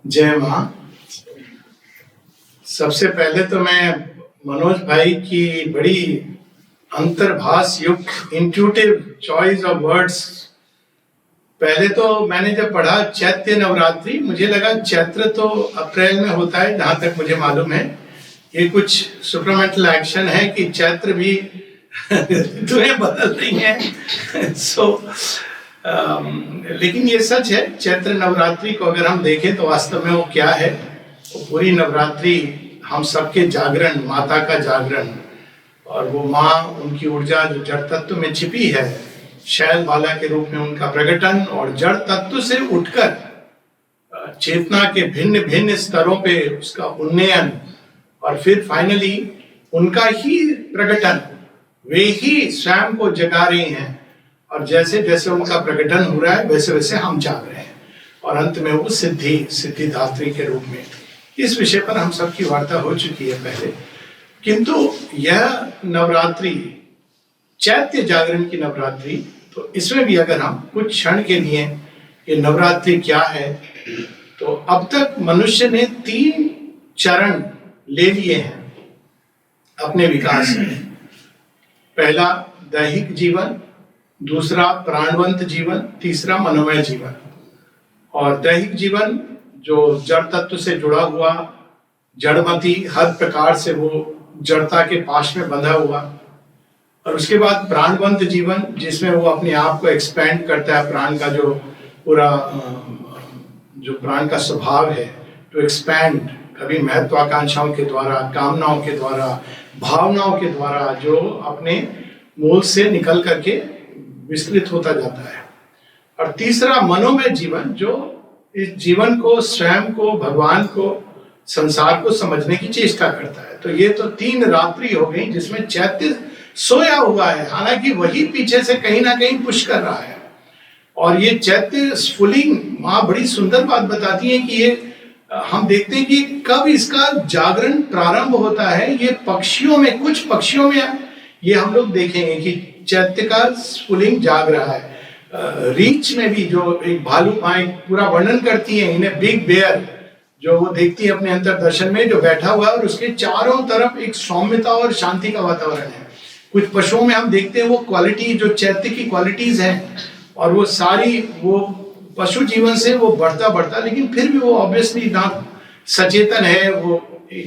जय माँ। सबसे पहले तो मैं मनोज भाई की बड़ी अंतर्भाष युक्त इंट्यूटिव चॉइस ऑफ वर्ड्स, पहले तो मैंने जब पढ़ा चैत्य नवरात्रि, मुझे लगा चैत्र तो अप्रैल में होता है, जहां तक मुझे मालूम है। ये कुछ सुपरमेंटल एक्शन है कि चैत्र भी ऋतुएं बदल रही हैं। लेकिन ये सच है, चैत्र नवरात्रि को अगर हम देखें तो वास्तव में वो क्या है। वो पूरी नवरात्रि हम सबके जागरण, माता का जागरण, और वो माँ, उनकी ऊर्जा जो जड़ तत्व में छिपी है, शैल बाला के रूप में उनका प्रकटन, और जड़ तत्व से उठकर चेतना के भिन्न भिन्न स्तरों पे उसका उन्नयन, और फिर फाइनली उनका ही प्रकटन, वे ही स्वयं को जगा रही हैं, और जैसे जैसे उनका प्रकटन हो रहा है वैसे वैसे हम जाग रहे हैं, और अंत में वो सिद्धिदात्री के रूप में। इस विषय पर हम सबकी वार्ता हो चुकी है पहले, किंतु यह नवरात्रि, चैत्य जागरण की नवरात्रि, तो इसमें भी अगर हम कुछ क्षण के लिए ये नवरात्रि क्या है, तो अब तक मनुष्य ने 3 चरण ले लिए हैं अपने विकास में। पहला दैहिक जीवन, दूसरा प्राणवंत जीवन, तीसरा मनोमय जीवन। और दैहिक जीवन जो जड़ तत्व से जुड़ा हुआ, जड़मती, हर प्रकार से वो जड़ता के पाश में बंधा हुआ, और उसके बाद प्राणवंत जीवन, जिसमें वो अपने आप को एक्सपेंड करता है, प्राण का जो पूरा जो प्राण का स्वभाव है, टू एक्सपैंड, कभी महत्वाकांक्षाओं के द्वारा, कामनाओं के द्वारा, भावनाओं के द्वारा, जो अपने मूल से निकल करके विस्तृत होता जाता है। और तीसरा मनोमय जीवन, जो इस जीवन को, स्वयं को, भगवान को, संसार को समझने की चेष्टा करता है। तो ये तो 3 रात्रि हो गई जिसमें चैत्य सोया हुआ है, हालांकि वही पीछे से कहीं ना कहीं पुश कर रहा है। और ये चैत्य स्फुलिंग, माँ बड़ी सुंदर बात बताती है कि ये हम देखते हैं कि कब इसका जागरण प्रारंभ होता है। ये पक्षियों में, कुछ पक्षियों में ये हम लोग देखेंगे कि चैत्य का स्फुलिंग जाग रहा है। रीच में भी जो एक भालू माँ पूरा वर्णन करती है, इन्हें बिग बेयर, जो वो देखती है अपने अंतर दर्शन में, जो बैठा हुआ है और उसके चारों तरफ एक सौम्यता और शांति का वातावरण है। कुछ पशुओं में हम देखते हैं वो क्वालिटी, जो चैत्य की क्वालिटीज हैं, और वो सारी वो पशु जीवन से वो बढ़ता, लेकिन फिर भी वो ऑब्वियसली ना सचेतन है। वो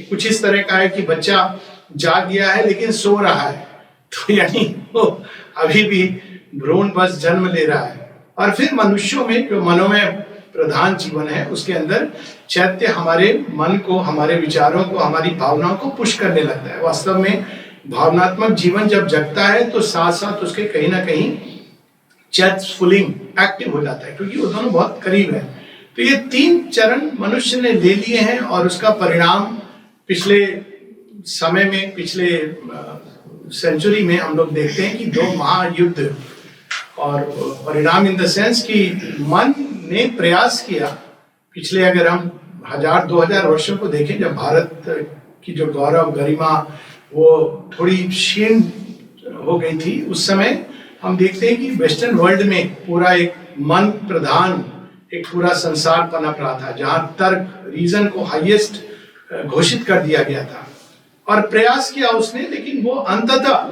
कुछ इस तरह का है कि बच्चा जाग गया है लेकिन सो रहा है, तो यानी वो अभी भी भ्रूण बस जन्म ले रहा है। और फिर मनुष्यों में जो मनोमय प्रधान जीवन है, उसके अंदर चैत्य हमारे मन को, हमारे विचारों को, हमारी भावनाओं को पुश करने लगता है। वास्तव में भावनात्मक जीवन जब जगता है तो साथ साथ उसके कहीं ना कहीं चैत्य स्फुलिंग एक्टिव हो जाता है, क्योंकि वो दोनों बहुत करीब है। तो ये 3 चरण मनुष्य ने ले लिए हैं, और उसका परिणाम पिछले समय में, पिछले सेंचुरी में हम लोग देखते हैं कि 2 महायुद्ध, और परिणाम इन द सेंस कि मन ने प्रयास किया, पिछले अगर हम 1000-2000 वर्षों को देखें, जब भारत की जो गौरव गरिमा वो थोड़ी क्षीण हो गई थी, उस समय हम देखते हैं कि वेस्टर्न वर्ल्ड में पूरा एक मन प्रधान एक पूरा संसार पनप रहा था, जहां तर्क, रीजन को हाईएस्ट घोषित कर दिया गया था। और प्रयास किया उसने, लेकिन वो अंततः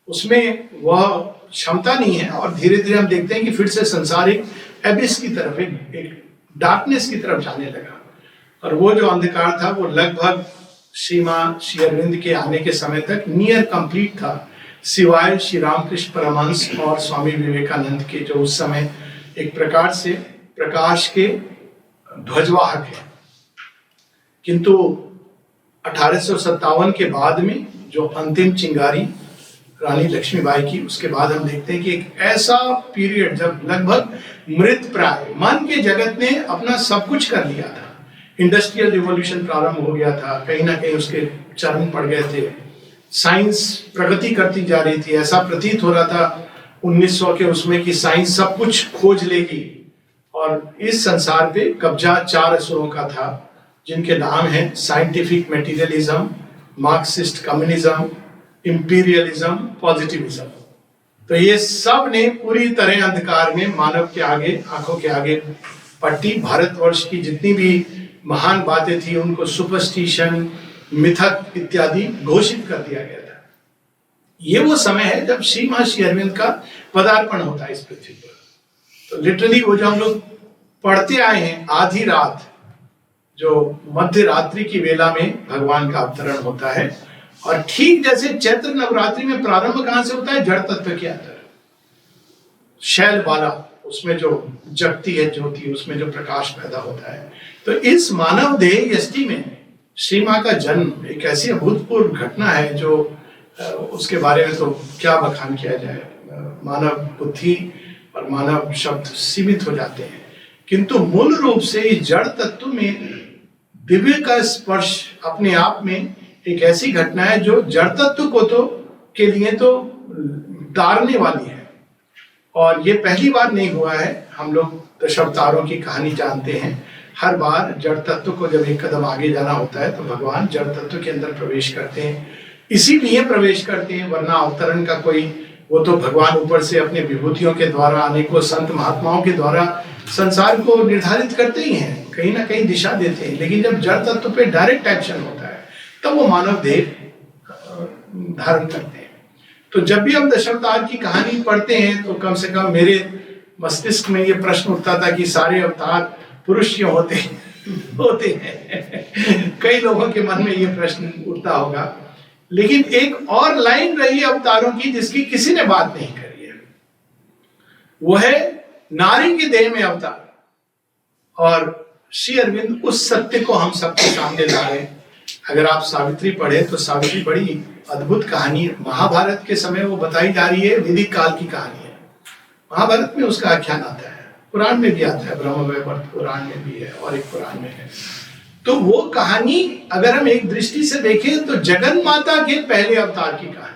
उसमें वह क्षमता नहीं है, और धीरे धीरे हम देखते हैं कि फिर से संसार एक एबिस की तरफ, एक डार्कनेस की तरफ जाने लगा। और वो जो अंधकार था वो लगभग श्री अरविंद के आने के समय तक नियर कंप्लीट था, सिवाय श्री रामकृष्ण परमहंस और स्वामी विवेकानंद के, जो उस समय एक प्रकार से प्रकाश के ध्वजवाहक है। किंतु 1857 के बाद में जो अंतिम चिंगारी रानी लक्ष्मीबाई की, उसके बाद हम देखते हैं कि एक ऐसा पीरियड जब लगभग मृत प्राय मन के जगत ने अपना सब कुछ कर लिया था। इंडस्ट्रियल रिवॉल्यूशन प्रारंभ हो गया था, कहीं ना कहीं उसके चरम पड़ गए थे। साइंस प्रगति करती जा रही थी, ऐसा प्रतीत हो रहा था 1900 के उसमें कि साइंस सब कुछ खोज लेगी, और इस संसार पे कब्जा 4 असुरों का था, जिनके नाम हैं scientific materialism, Marxist communism, imperialism, positivism. तो ये सब ने पूरी तरह अंधकार में मानव के आगे, आंखों के आगे पट्टी। भारतवर्ष की जितनी भी महान बातें थी उनको सुपरस्टिशन, मिथक इत्यादि घोषित कर दिया गया था। ये वो समय है जब श्री महर्षि अरविंद का पदार्पण होता है इस पृथ्वी पर। तो लिटरली वो जो हम लोग पढ़ते आए हैं, आधी रात, जो मध्य रात्रि की वेला में भगवान का अवतरण होता है। और ठीक जैसे चैत्र नवरात्रि में प्रारंभ कहां से होता है? जड़ तत्व के अंदर, शैल वाला, उसमें जो जगती है ज्योति, उसमें जो प्रकाश पैदा होता है। तो इस मानव देह यष्टि में श्री मां का जन्म एक ऐसी अभूतपूर्व घटना है जो उसके बारे में तो क्या बखान किया जाए। मानव बुद्धि और मानव शब्द सीमित हो जाते हैं, किंतु मूल रूप से इस जड़ तत्व में दिव्य का स्पर्श अपने आप में एक ऐसी घटना है जो जड़ तत्व को तो के लिए तो तारने वाली है। और ये पहली बार नहीं हुआ है। हम लोग दशावतारों की कहानी जानते हैं। हर बार जड़ तत्व को जब एक कदम आगे जाना होता है तो भगवान जड़ तत्व के अंदर प्रवेश करते हैं, इसीलिए प्रवेश करते हैं, वरना अवतरण का कोई, वो तो भगवान ऊपर से अपने विभूतियों के द्वारा, अनेकों संत महात्माओं के द्वारा संसार को निर्धारित करते ही हैं, कहीं ना कहीं दिशा देते हैं। लेकिन जब जड़ तत्व पे डायरेक्ट एक्शन होता है तब वो मानव देह धारण करते हैं। तो जब भी हम दशावतार की कहानी पढ़ते हैं तो कम से कम मेरे मस्तिष्क में ये प्रश्न उठता था कि सारे अवतार पुरुष क्यों होते हैं। कई लोगों के मन में ये प्रश्न उठता होगा। लेकिन एक और लाइन रही अवतारों की जिसकी किसी ने बात नहीं करी है, वो है नारी के देह में अवतार। और श्री अरविंद उस सत्य को हम सबके सामने ला रहे हैं। अगर आप सावित्री पढ़े तो सावित्री बड़ी अद्भुत कहानी है। महाभारत के समय वो बताई जा रही है, वैदिक काल की कहानी है। महाभारत में उसका आख्यान आता है, पुराण में भी आता है, ब्रह्मवैवर्त पुराण में भी है और एक पुराण में है। तो वो कहानी अगर हम एक दृष्टि से देखें तो जगन माता के पहले अवतार की कहानी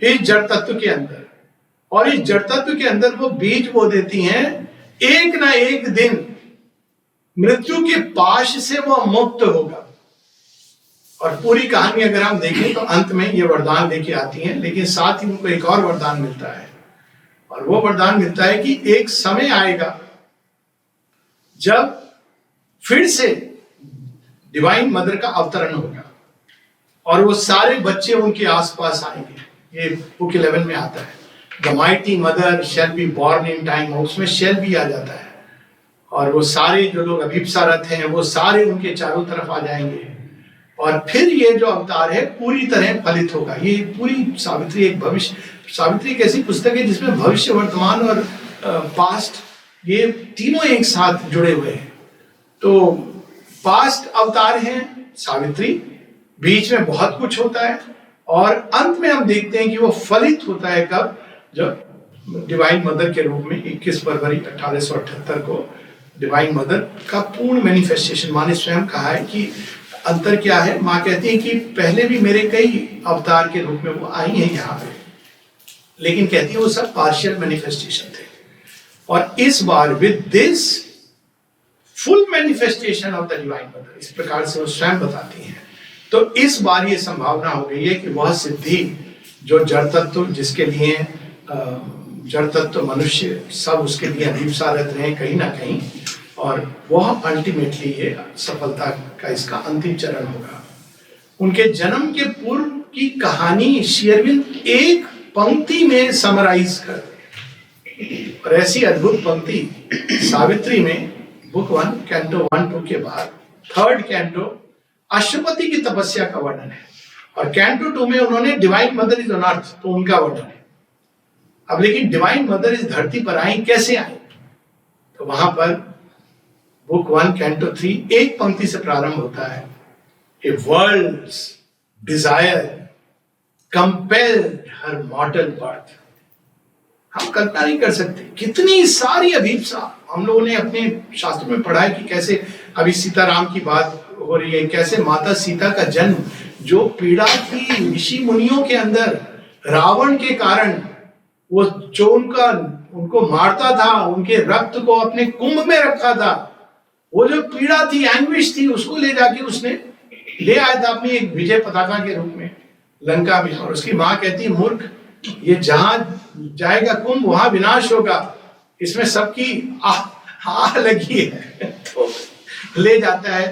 है इस जड़ तत्व के अंदर। और इस जड़ तत्व के अंदर वो बीज बो देती हैं, एक ना एक दिन मृत्यु के पाश से वो मुक्त होगा। और पूरी कहानी अगर हम देखें तो अंत में ये वरदान लेके आती हैं, लेकिन साथ ही उनको एक और वरदान मिलता है। और वो वरदान मिलता है कि एक समय आएगा जब फिर से डिवाइन मदर का अवतरण होगा और वो सारे बच्चे उनके आसपास आएंगे। ये बुक 11 में आता है, the mighty mother shall be born in time. उसमें शैल भी आ जाता है। और वो सारे जो लोग अभिप्सारत हैं वो सारे उनके चारों तरफ आ जाएंगे। और फिर ये जो अवतार है पूरी तरह फलित होगा। ये पूरी सावित्री एक भविष्य, सावित्री एक ऐसी पुस्तक है जिसमें भविष्य, वर्तमान और पास्ट ये तीनों एक साथ जुड़े हुए हैं। तो पास्ट अवतार हैं सावित्री, बीच में बहुत कुछ होता है और अंत में हम देखते हैं कि वो फलित होता है कब? जब डिवाइन मदर के रूप में 21 फरवरी 1878 को डिवाइन मदर का पूर्ण मैनिफेस्टेशन। माँ ने स्वयं कहा है कि अंतर क्या है। माँ कहती है कि पहले भी मेरे कई अवतार के रूप में वो आई हैं यहाँ पे, लेकिन कहती है वो सब पार्शियल मैनिफेस्टेशन थे। और इस बार with this full manifestation of the divine mother, इस प्रकार से वो स्वयं बताती हैं। तो इस बार ये संभावना हो गई है कि वह सिद्धि जो जड़ तत्व, जिसके लिए जड़ तत्व मनुष्य सब उसके लिए अभिप्सारत रहे कहीं ना कहीं, और वह अल्टीमेटली ये सफलता का इसका अंतिम चरण होगा। उनके जन्म के पूर्व की कहानी श्री अरविंद एक पंक्ति में समराइज कर रहे। और ऐसी अद्भुत पंक्ति सावित्री में बुक 1 कैंटो 1-2 के बाद 3rd कैंटो अश्वपति की तपस्या का वर्णन है। और कैंटो 2 में उन्होंने divine mother is on earth, तो उनका वर्णन है। अब लेकिन डिवाइन मदर इस धरती पर आई, कैसे आई? तो वहां पर बुक 1 कैंटो 3 एक पंक्ति से प्रारंभ होता है, a world's desire compelled her mortal birth. हम कल्पना नहीं कर सकते कितनी सारी अभिप्सा। हम लोगों ने अपने शास्त्रों में पढ़ा है कि कैसे अभी सीताराम की बात हो रही है, कैसे माता सीता का जन्म, जो पीड़ा थी ऋषि मुनियों के अंदर रावण के कारण, वो जो उनको मारता था, उनके रक्त को अपने कुंभ में रखा था, वो जो पीड़ा थी, एंग्विश थी, उसको ले जाके उसने ले आया था अपनी एक विजय पताका के रूप में लंका में। और उसकी माँ कहती, मूर्ख, ये जहां जाएगा कुंभ वहां विनाश होगा, इसमें सबकी आह लगी है। तो ले जाता है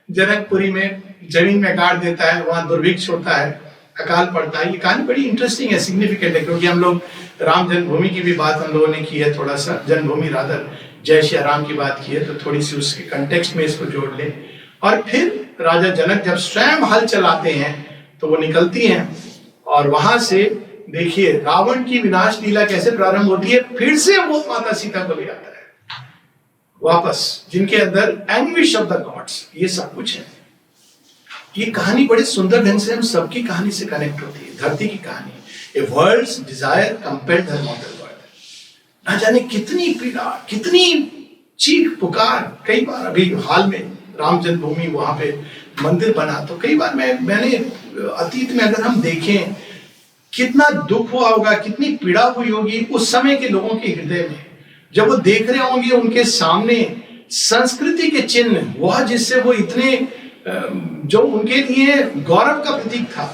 जनकपुरी में, जमीन में गाड़ देता है, वहां दुर्भिक्ष होता है, अकाल पड़ता है। ये कहानी बड़ी इंटरेस्टिंग है, सिग्निफिकेंट है, क्योंकि हम लोग राम जन्मभूमि की भी बात हम लोगों ने की है, थोड़ा सा जन्मभूमि राधर जय श्री राम की बात की है, तो थोड़ी सी उसके कंटेक्स्ट में इसको जोड़ ले। और फिर राजा जनक जब स्वयं हल चलाते हैं तो वो निकलती हैं, और वहां से देखिए रावण की विनाश लीला कैसे प्रारंभ होती है। फिर से वो माता सीता को ले आता है वापस, जिनके अंदर एंग्विश ऑफ द गॉड्स, ये सब कुछ है। ये कहानी बड़े सुंदर ढंग से हम सबकी कहानी से कनेक्ट होती है, धरती की कहानी। A world's desire compelled the model world. ना जाने कितनी पीड़ा, कितनी चीख पुकार। कई बार अभी हाल में राम जन्मभूमि वहां पे मंदिर बना, तो कई बार मैंने अतीत में अगर हम देखें कितना दुख हुआ होगा, कितनी पीड़ा हुई होगी उस समय के लोगों के हृदय में, जब वो देख रहे होंगे उनके सामने संस्कृति के चिन्ह, वह जिससे वो इतने, जो उनके लिए गौरव का प्रतीक था,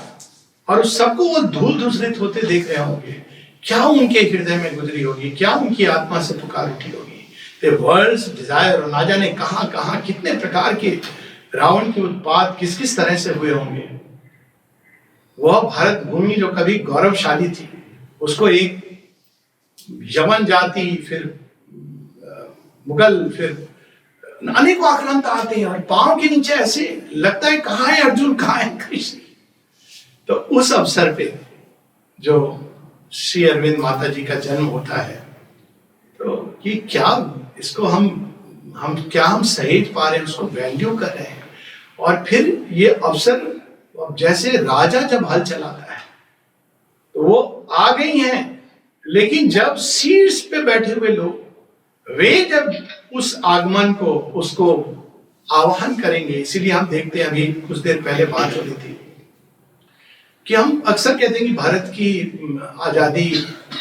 और उस सबको वो धूल धूसरित होते देख रहे होंगे। क्या उनके हृदय में गुजरी होगी, क्या उनकी आत्मा से पुकार उठी होगी। द वर्ल्ड्स डिजायर, और ना जाने कहां कहां कितने प्रकार के रावण के उत्पात किस किस तरह से हुए होंगे। वह भारत भूमि जो कभी गौरवशाली थी, उसको एक यमन जाति, फिर मुगल, फिर अनेकों आक्रांत आते हैं, और पांव के नीचे ऐसे लगता है कहां है अर्जुन, कहां है कृष्ण। तो उस अवसर पे जो श्री अरविंद माता जी का जन्म होता है, तो ये क्या, इसको हम क्या हम सहेज पा रहे हैं, उसको वैल्यू कर रहे हैं। और फिर ये अवसर, जैसे राजा जब हल चलाता है तो वो आ गई हैं, लेकिन जब शीर्ष पे बैठे हुए लोग, वे जब उस आगमन को, उसको आवाहन करेंगे। इसीलिए हम देखते हैं, अभी कुछ देर पहले बात हो रही थी कि हम अक्सर कहते हैं कि भारत की आजादी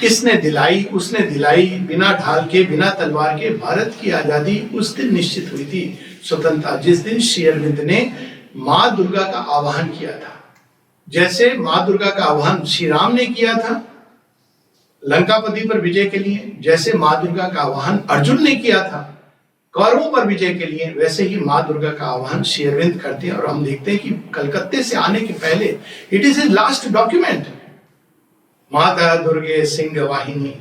इसने दिलाई, उसने दिलाई, बिना ढाल के, बिना तलवार के। भारत की आजादी उस दिन निश्चित हुई थी, स्वतंत्रता, जिस दिन श्री अरविंद ने माँ दुर्गा का आवाहन किया था। जैसे माँ दुर्गा का आवाहन श्री राम ने किया था लंकापति पर विजय के लिए, जैसे माँ दुर्गा का आवाहन अर्जुन ने किया था कौरवों पर विजय के लिए, वैसे ही माँ दुर्गा का आह्वान श्री अरविंद करते हैं। और हम देखते हैं कि कलकत्ते से आने के पहले it is a last document, माता दुर्गे सिंह वाहिनी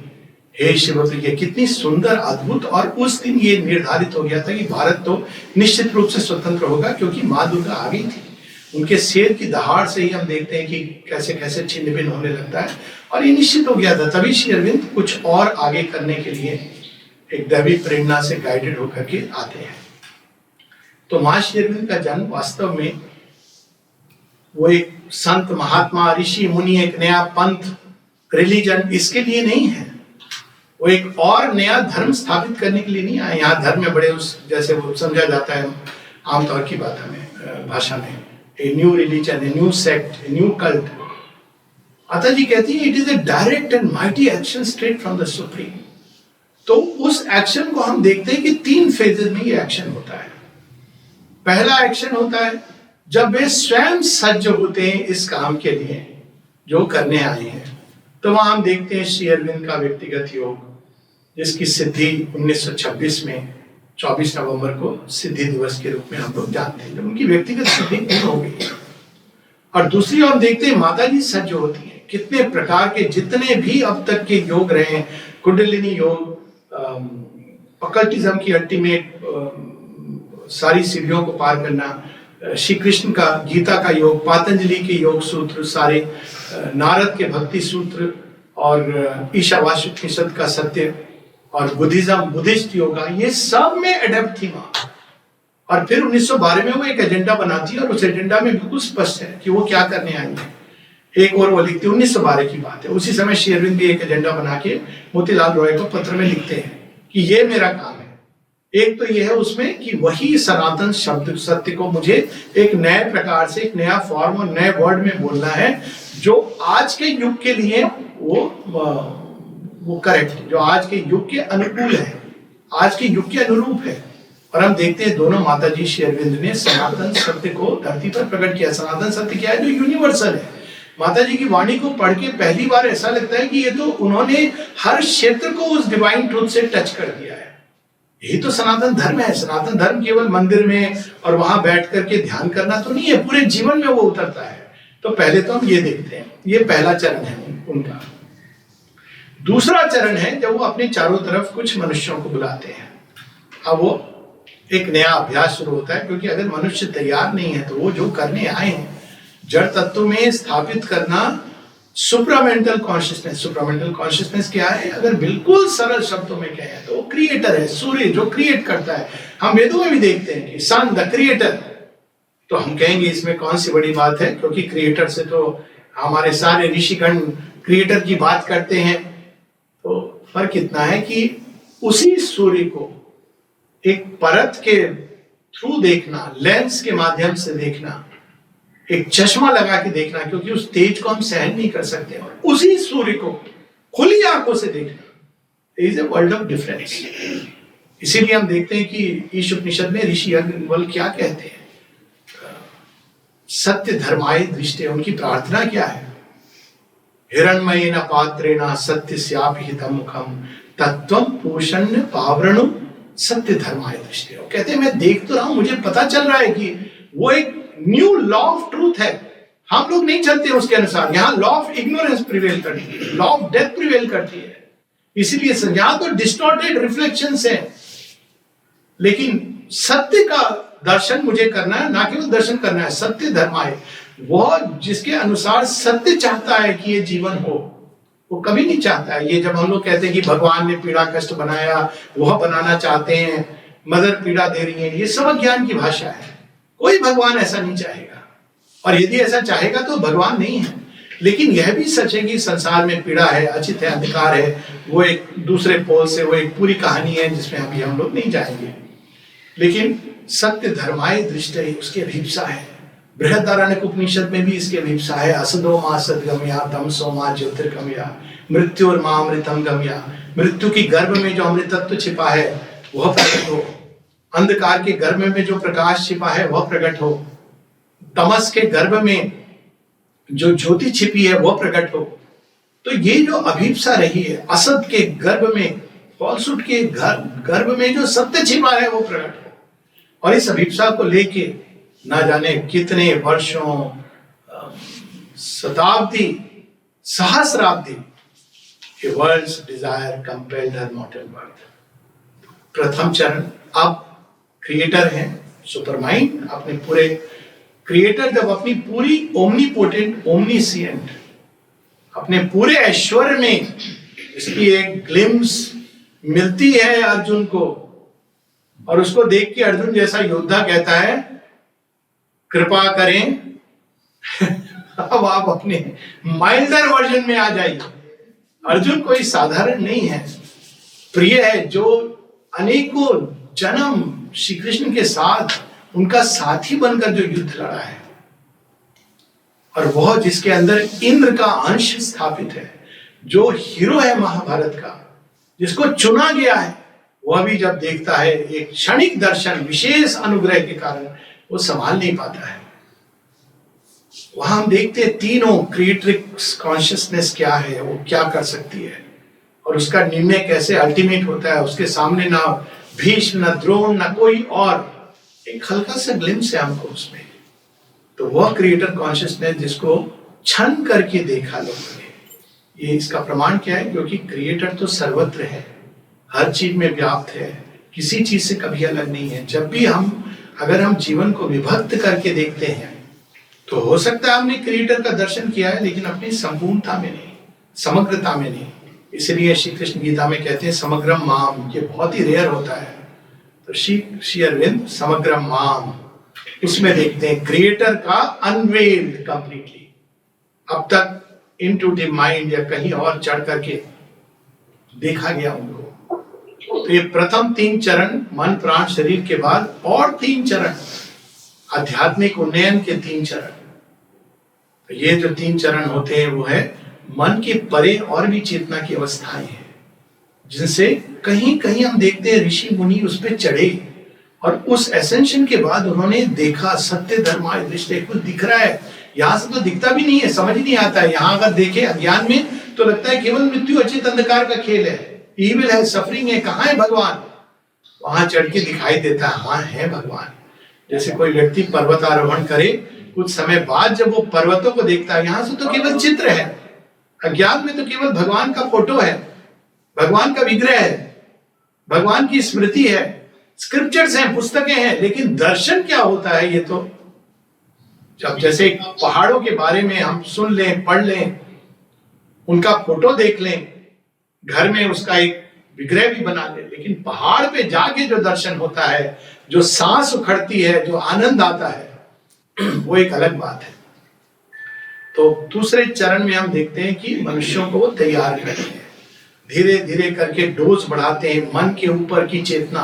हे शिव। तो ये कितनी सुंदर, अद्भुत। और उस दिन ये निर्धारित हो गया था कि भारत तो निश्चित रूप से स्वतंत्र होगा, क्योंकि माँ दुर्गा आ गई थी। उनके शेर की दहाड़ से ही हम देखते हैं कि कैसे कैसे छिन्न भिन्न होने लगता है, और ये निश्चित हो गया था। तभी श्री अरविंद कुछ और आगे करने के लिए एक दैवी प्रेरणा से गाइडेड होकर के आते हैं। तो मां श्री अरविंद का जन्म वास्तव में वो एक संत, महात्मा, ऋषि, मुनि, एक नया पंथ, रिलीजन, इसके लिए नहीं है। वो एक और नया धर्म स्थापित करने के लिए नहीं आए। यहाँ धर्म में बड़े उस जैसे वो समझा जाता है आमतौर की बात हमें भाषा में, a new religion, a new sect, a new cult. माता जी कहती है it is a direct and mighty action straight from the supreme. तो उस एक्शन को हम देखते हैं कि 3 फेजेस में ये एक्शन होता है। पहला एक्शन होता है जब वे स्वयं सज्ज होते हैं इस काम के लिए जो करने आए हैं। तो वहां हम देखते हैं श्री अरविंद का व्यक्तिगत योग, जिसकी सिद्धि 1926 में 24 नवंबर को सिद्धि दिवस के रूप में हम लोग जानते हैं, जब उनकी व्यक्तिगत सिद्धि पूर्ण हो गई। और दूसरी ओर देखते हैं माता जी सज्ज होती हैं। कितने प्रकार के जितने भी अब तक के योग रहे हैं, कुंडलिनी योग, ऑकल्टिज्म की अल्टीमेट सारी सीढ़ियों को पार करना, श्री कृष्ण का गीता का योग, पातंजलि के योग सूत्र सारे, नारद के भक्ति सूत्र, और ईशावास्य उपनिषद का सत्य, और बुद्धिज्म, बुद्धिस्ट योगा, ये सब में एडेप्ट थी माँ। और फिर 1912 में वो एक एजेंडा बनाती है, और उस एजेंडा में बिल्कुल स्पष्ट है कि वो क्या करने आई है। एक और वो लिखती है, 1912 की बात है। उसी समय श्री अरविंद भी एक एजेंडा बना के मोतीलाल रॉय को पत्र में लिखते हैं कि ये मेरा काम है। एक तो ये है उसमें कि वही सनातन शब्द सत्य को मुझे एक नए प्रकार से, एक नया फॉर्म और नए वर्ड में बोलना है, जो आज के युग के लिए वो करेक्ट, जो आज के युग के अनुकूल है, आज के युग के अनुरूप है। और हम देखते हैं दोनों माता जी श्री अरविंद ने सनातन सत्य को धरती पर प्रकट किया। सनातन सत्य क्या है? जो यूनिवर्सल है। माता जी की वाणी को पढ़ के पहली बार ऐसा लगता है कि ये तो उन्होंने हर क्षेत्र को उस डिवाइन ट्रूथ से टच कर दिया है। यही तो सनातन धर्म है। सनातन धर्म केवल मंदिर में और वहां बैठ करके ध्यान करना तो नहीं है, पूरे जीवन में वो उतरता है। तो पहले तो हम ये देखते हैं, ये पहला चरण है उनका। दूसरा चरण है जब वो अपने चारों तरफ कुछ मनुष्यों को बुलाते हैं। अब वो एक नया अभ्यास शुरू होता है, क्योंकि अगर मनुष्य तैयार नहीं है तो वो जो करने आए हैं जड़ तत्व में स्थापित करना सुप्रामेंटल कॉन्शियसनेस। सुप्रामेंटल कॉन्शियसनेस क्या है? अगर बिल्कुल सरल शब्दों में कहें तो वो क्रिएटर है, सूर्य जो क्रिएट करता है। हम वेदों में भी देखते हैं कि सन द क्रिएटर। तो हम कहेंगे इसमें कौन सी बड़ी बात है, क्योंकि क्रिएटर से तो हमारे सारे ऋषिगण क्रिएटर की बात करते हैं। तो फर्क इतना है कि उसी सूर्य को एक परत के थ्रू देखना, लेंस के माध्यम से देखना, एक चश्मा लगा के देखना, क्योंकि उस तेज को हम सहन नहीं कर सकते, और उसी सूर्य को खुली आंखों से देखना is a world of difference. इसीलिए हम देखते हैं कि ईश उपनिषद में ऋषि याज्ञवल्क्य क्या कहते हैं, सत्य धर्माय दृष्टि। उनकी प्रार्थना क्या है? हिरण्मयेन पात्रेण सत्यस्यापि हितं मुखं तत्त्वं पूषण्य पावरणं सत्य धर्माय दृष्टि। कहते हैं मैं देख तो रहा हूं, मुझे पता चल रहा है कि वो एक न्यू लॉ ऑफ ट्रूथ है। हम लोग नहीं चलते उसके अनुसार। यहाँ लॉ ऑफ इग्नोरेंस प्रिवेल करती है, लॉ ऑफ डेथ प्रिवेल करती है। इसीलिए यहाँ तो डिस्टॉर्टेड रिफ्लेक्शंस है, लेकिन सत्य का दर्शन मुझे करना है, ना केवल दर्शन करना है। सत्य धर्माय, वो जिसके अनुसार सत्य चाहता है कि ये जीवन हो, वो कभी नहीं चाहता है। ये जब हम लोग कहते हैं कि भगवान ने पीड़ा कष्ट बनाया, वह बनाना चाहते हैं, मदर पीड़ा दे रही है, ये सब ज्ञान की भाषा है। कोई भगवान ऐसा नहीं चाहेगा, और यदि ऐसा चाहेगा तो भगवान नहीं है। लेकिन यह भी सच है कि संसार में पीड़ा है, अचित है, अंधकार है, वो एक दूसरे पोल से, वो एक पूरी कहानी है जिसमें अभी हम लोग नहीं जाएंगे। लेकिन सत्य धर्माय दृष्टि उसकी अभिप्सा है। बृहदारण्यक उपनिषद में भी इसकी अभिप्सा है। असदो मा सद्गमया तमसो मा ज्योतिर्गमया मृत्योर्मा अमृतम गमया। मृत्यु की गर्भ में जो अमृतत्व छिपा है वह प्रकट हो, अंधकार के गर्भ में जो प्रकाश छिपा है वह प्रकट हो, तमस के गर्भ में जो ज्योति छिपी है वह प्रकट हो। तो ये जो अभिप्सा रही है, असत के गर्भ में, फॉल्सहुड के गर्भ में जो सत्य छिपा है वो प्रकट हो। और इस अभिप्सा को लेके ना जाने कितने वर्षों, शताब्दी, सहस्राब्दी, a world's desire compelled her mortal birth। प्रथम चरण, आप क्रिएटर हैं, सुपर माइंड, अपने पूरे क्रिएटर जब अपनी पूरी ओमनीपोटेंट, ओमनीसिएंट, अपने पूरे ऐश्वर्य में इसकी एक ग्लिम्स मिलती है अर्जुन को, और उसको देख के अर्जुन जैसा योद्धा कहता है कृपा करें अब आप अपने माइल्डर वर्जन में आ जाइए। अर्जुन कोई साधारण नहीं है, प्रिय है, जो अनेकों जन्म श्री कृष्ण के साथ उनका साथी बनकर जो युद्ध लड़ा है, और वह जिसके अंदर इंद्र का अंश स्थापित है, जो हीरो है महाभारत का, जिसको चुना गया है, वह भी जब देखता है एक क्षणिक दर्शन, विशेष अनुग्रह के कारण वो संभाल नहीं पाता है। वहां हम देखते हैं तीनों क्रिएट्रिक्स कॉन्शियसनेस क्या है, वो क्या कर सकती है, और उसका निर्णय कैसे अल्टीमेट होता है। उसके सामने ना भीष्म, ना द्रोण, ना कोई और, एक हल्का सा ग्लिम्स है हमको उसमें। तो वह क्रिएटर कॉन्शियसनेस जिसको छन करके देखा लोगों ने, ये इसका प्रमाण क्या है? क्योंकि क्रिएटर तो सर्वत्र है, हर चीज में व्याप्त है, किसी चीज से कभी अलग नहीं है। जब भी अगर हम जीवन को विभक्त करके देखते हैं तो हो सकता है हमने क्रिएटर का दर्शन किया है, लेकिन अपनी संपूर्णता में नहीं, समग्रता में नहीं। इसलिए श्री कृष्ण गीता में कहते हैं समग्रम माम, ये बहुत ही रेयर होता है। तो श्री अरविंद समग्रम माम, उसमें देखते हैं क्रिएटर का अनवेल्ड कंप्लीटली, अब तक इनटू द माइंड या कहीं और चढ़ करके देखा गया उनको। तो ये प्रथम 3 चरण मन प्राण शरीर के बाद और 3 चरण आध्यात्मिक उन्नयन के 3 चरण। तो ये जो 3 चरण होते हैं वो है मन के परे और भी चेतना की अवस्थाएं हैं, जिनसे कहीं कहीं हम देखते हैं ऋषि मुनि उस पर चढ़े, और उस एसेंशन के बाद उन्होंने देखा सत्य धर्माय दृष्टि, कुछ दिख रहा है। यहाँ से तो दिखता भी नहीं है, समझ नहीं आता है। यहाँ अगर देखे अज्ञान में तो लगता है केवल मृत्यु अचित अंधकार का खेल है, ईविल है, सफरिंग है, कहाँ है भगवान? वहां चढ़ के दिखाई देता है हाँ है भगवान। जैसे कोई व्यक्ति पर्वतारोहण करे, कुछ समय बाद जब वो पर्वतों को देखता है, यहां से तो केवल चित्र है, अज्ञात में तो केवल भगवान का फोटो है, भगवान का विग्रह है, भगवान की स्मृति है, स्क्रिप्चर्स हैं, पुस्तकें हैं, लेकिन दर्शन क्या होता है ये तो जब जैसे पहाड़ों के बारे में हम सुन लें, पढ़ लें, उनका फोटो देख लें, घर में उसका एक विग्रह भी बना ले, लेकिन पहाड़ पे जाके जो दर्शन होता है, जो सांस उखड़ती है, जो आनंद आता है, वो एक अलग बात है। तो दूसरे चरण में हम देखते हैं कि मनुष्यों को वो तैयार करते हैं, धीरे धीरे करके डोज बढ़ाते हैं, मन के ऊपर की चेतना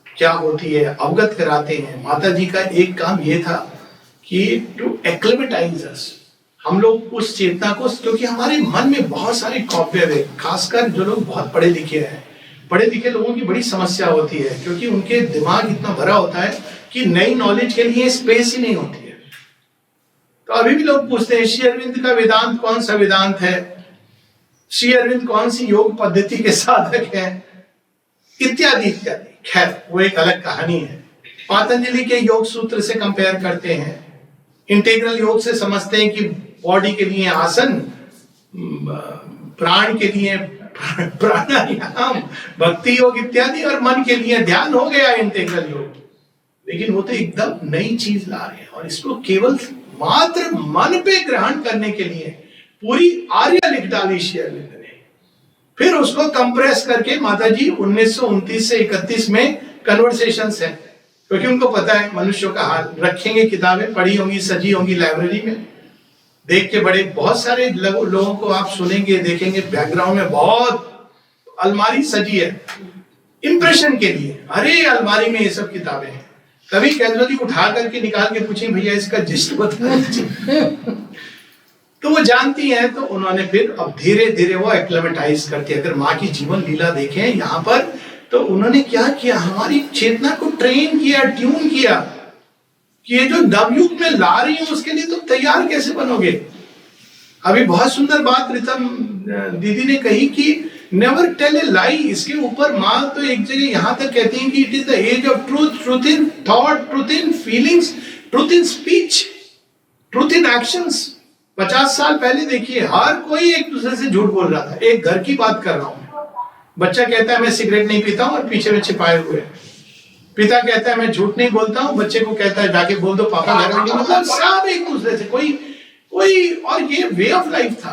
क्या होती है अवगत कराते हैं। माता जी का एक काम ये था कि टू एक्लेमेटाइज अस, हम लोग उस चेतना को, क्योंकि हमारे मन में बहुत सारे कॉपीयर है, खासकर जो लोग बहुत पढ़े लिखे हैं, पढ़े लिखे लोगों की बड़ी समस्या होती है, क्योंकि उनके दिमाग इतना भरा होता है कि नई नॉलेज के लिए स्पेस ही नहीं होती है। तो अभी भी लोग पूछते हैं श्री अरविंद का वेदांत कौन सा वेदांत है, श्री अरविंद कौन सी योग पद्धति के साधक है, इत्यादि इत्यादि। खैर वो एक अलग कहानी है। पतंजलि के योग सूत्र से कंपेयर करते हैं, इंटीग्रल योग से समझते हैं कि बॉडी के लिए आसन, प्राण के लिए प्राणायाम, भक्ति योग इत्यादि, और मन के लिए ध्यान, हो गया इंटीग्रल योग। लेकिन वो तो एकदम नई चीज ला रहे हैं, और इसको केवल मात्र मन पे ग्रहण करने के लिए पूरी आर्य लिख डाली श्री अरविंद ने। फिर उसको कंप्रेस करके माता जी 1929 से 31 में कन्वर्सेशंस है, क्योंकि उनको पता है मनुष्यों का हाल, रखेंगे किताबें पढ़ी होंगी, सजी होंगी लाइब्रेरी में, देख के बड़े बहुत सारे लोगों को आप सुनेंगे, देखेंगे बैकग्राउंड में बहुत अलमारी सजी है इंप्रेशन के लिए। अरे अलमारी में ये सब किताबें हैं, कभी कैजुअली उठा करके निकाल के पूछें भैया इसका जिस्ट बता दीजिए तो वो जानती हैं। तो उन्होंने फिर अब धीरे धीरे वो एक्लेमेटाइज करके, अगर माँ की जीवन लीला देखें यहाँ पर, तो उन्होंने क्या किया, हमारी चेतना को ट्रेन किया, ट्यून किया कि ये जो नवयुग में ला रही हूं उसके लिए तुम तैयार कैसे बनोगे। अभी बहुत सुंदर बात रितम दीदी ने कही कि नेवर टेल ए लाई। इसके ऊपर माँ तो एक जगह यहां तक कहती हैं कि it is the age of truth, truth in thought, truth in feelings, truth in speech, truth in actions. 50 साल पहले देखिए हर कोई एक दूसरे से झूठ बोल रहा था। एक घर की बात कर रहा हूं, बच्चा कहता है मैं सिगरेट नहीं पीता हूं और पीछे में छिपाए हुए, पिता कहता है मैं झूठ नहीं बोलता हूं, बच्चे को कहता है जाके बोल दो पापा घर में। मतलब सब एक दूसरे से कोई, और ये वे ऑफ लाइफ था।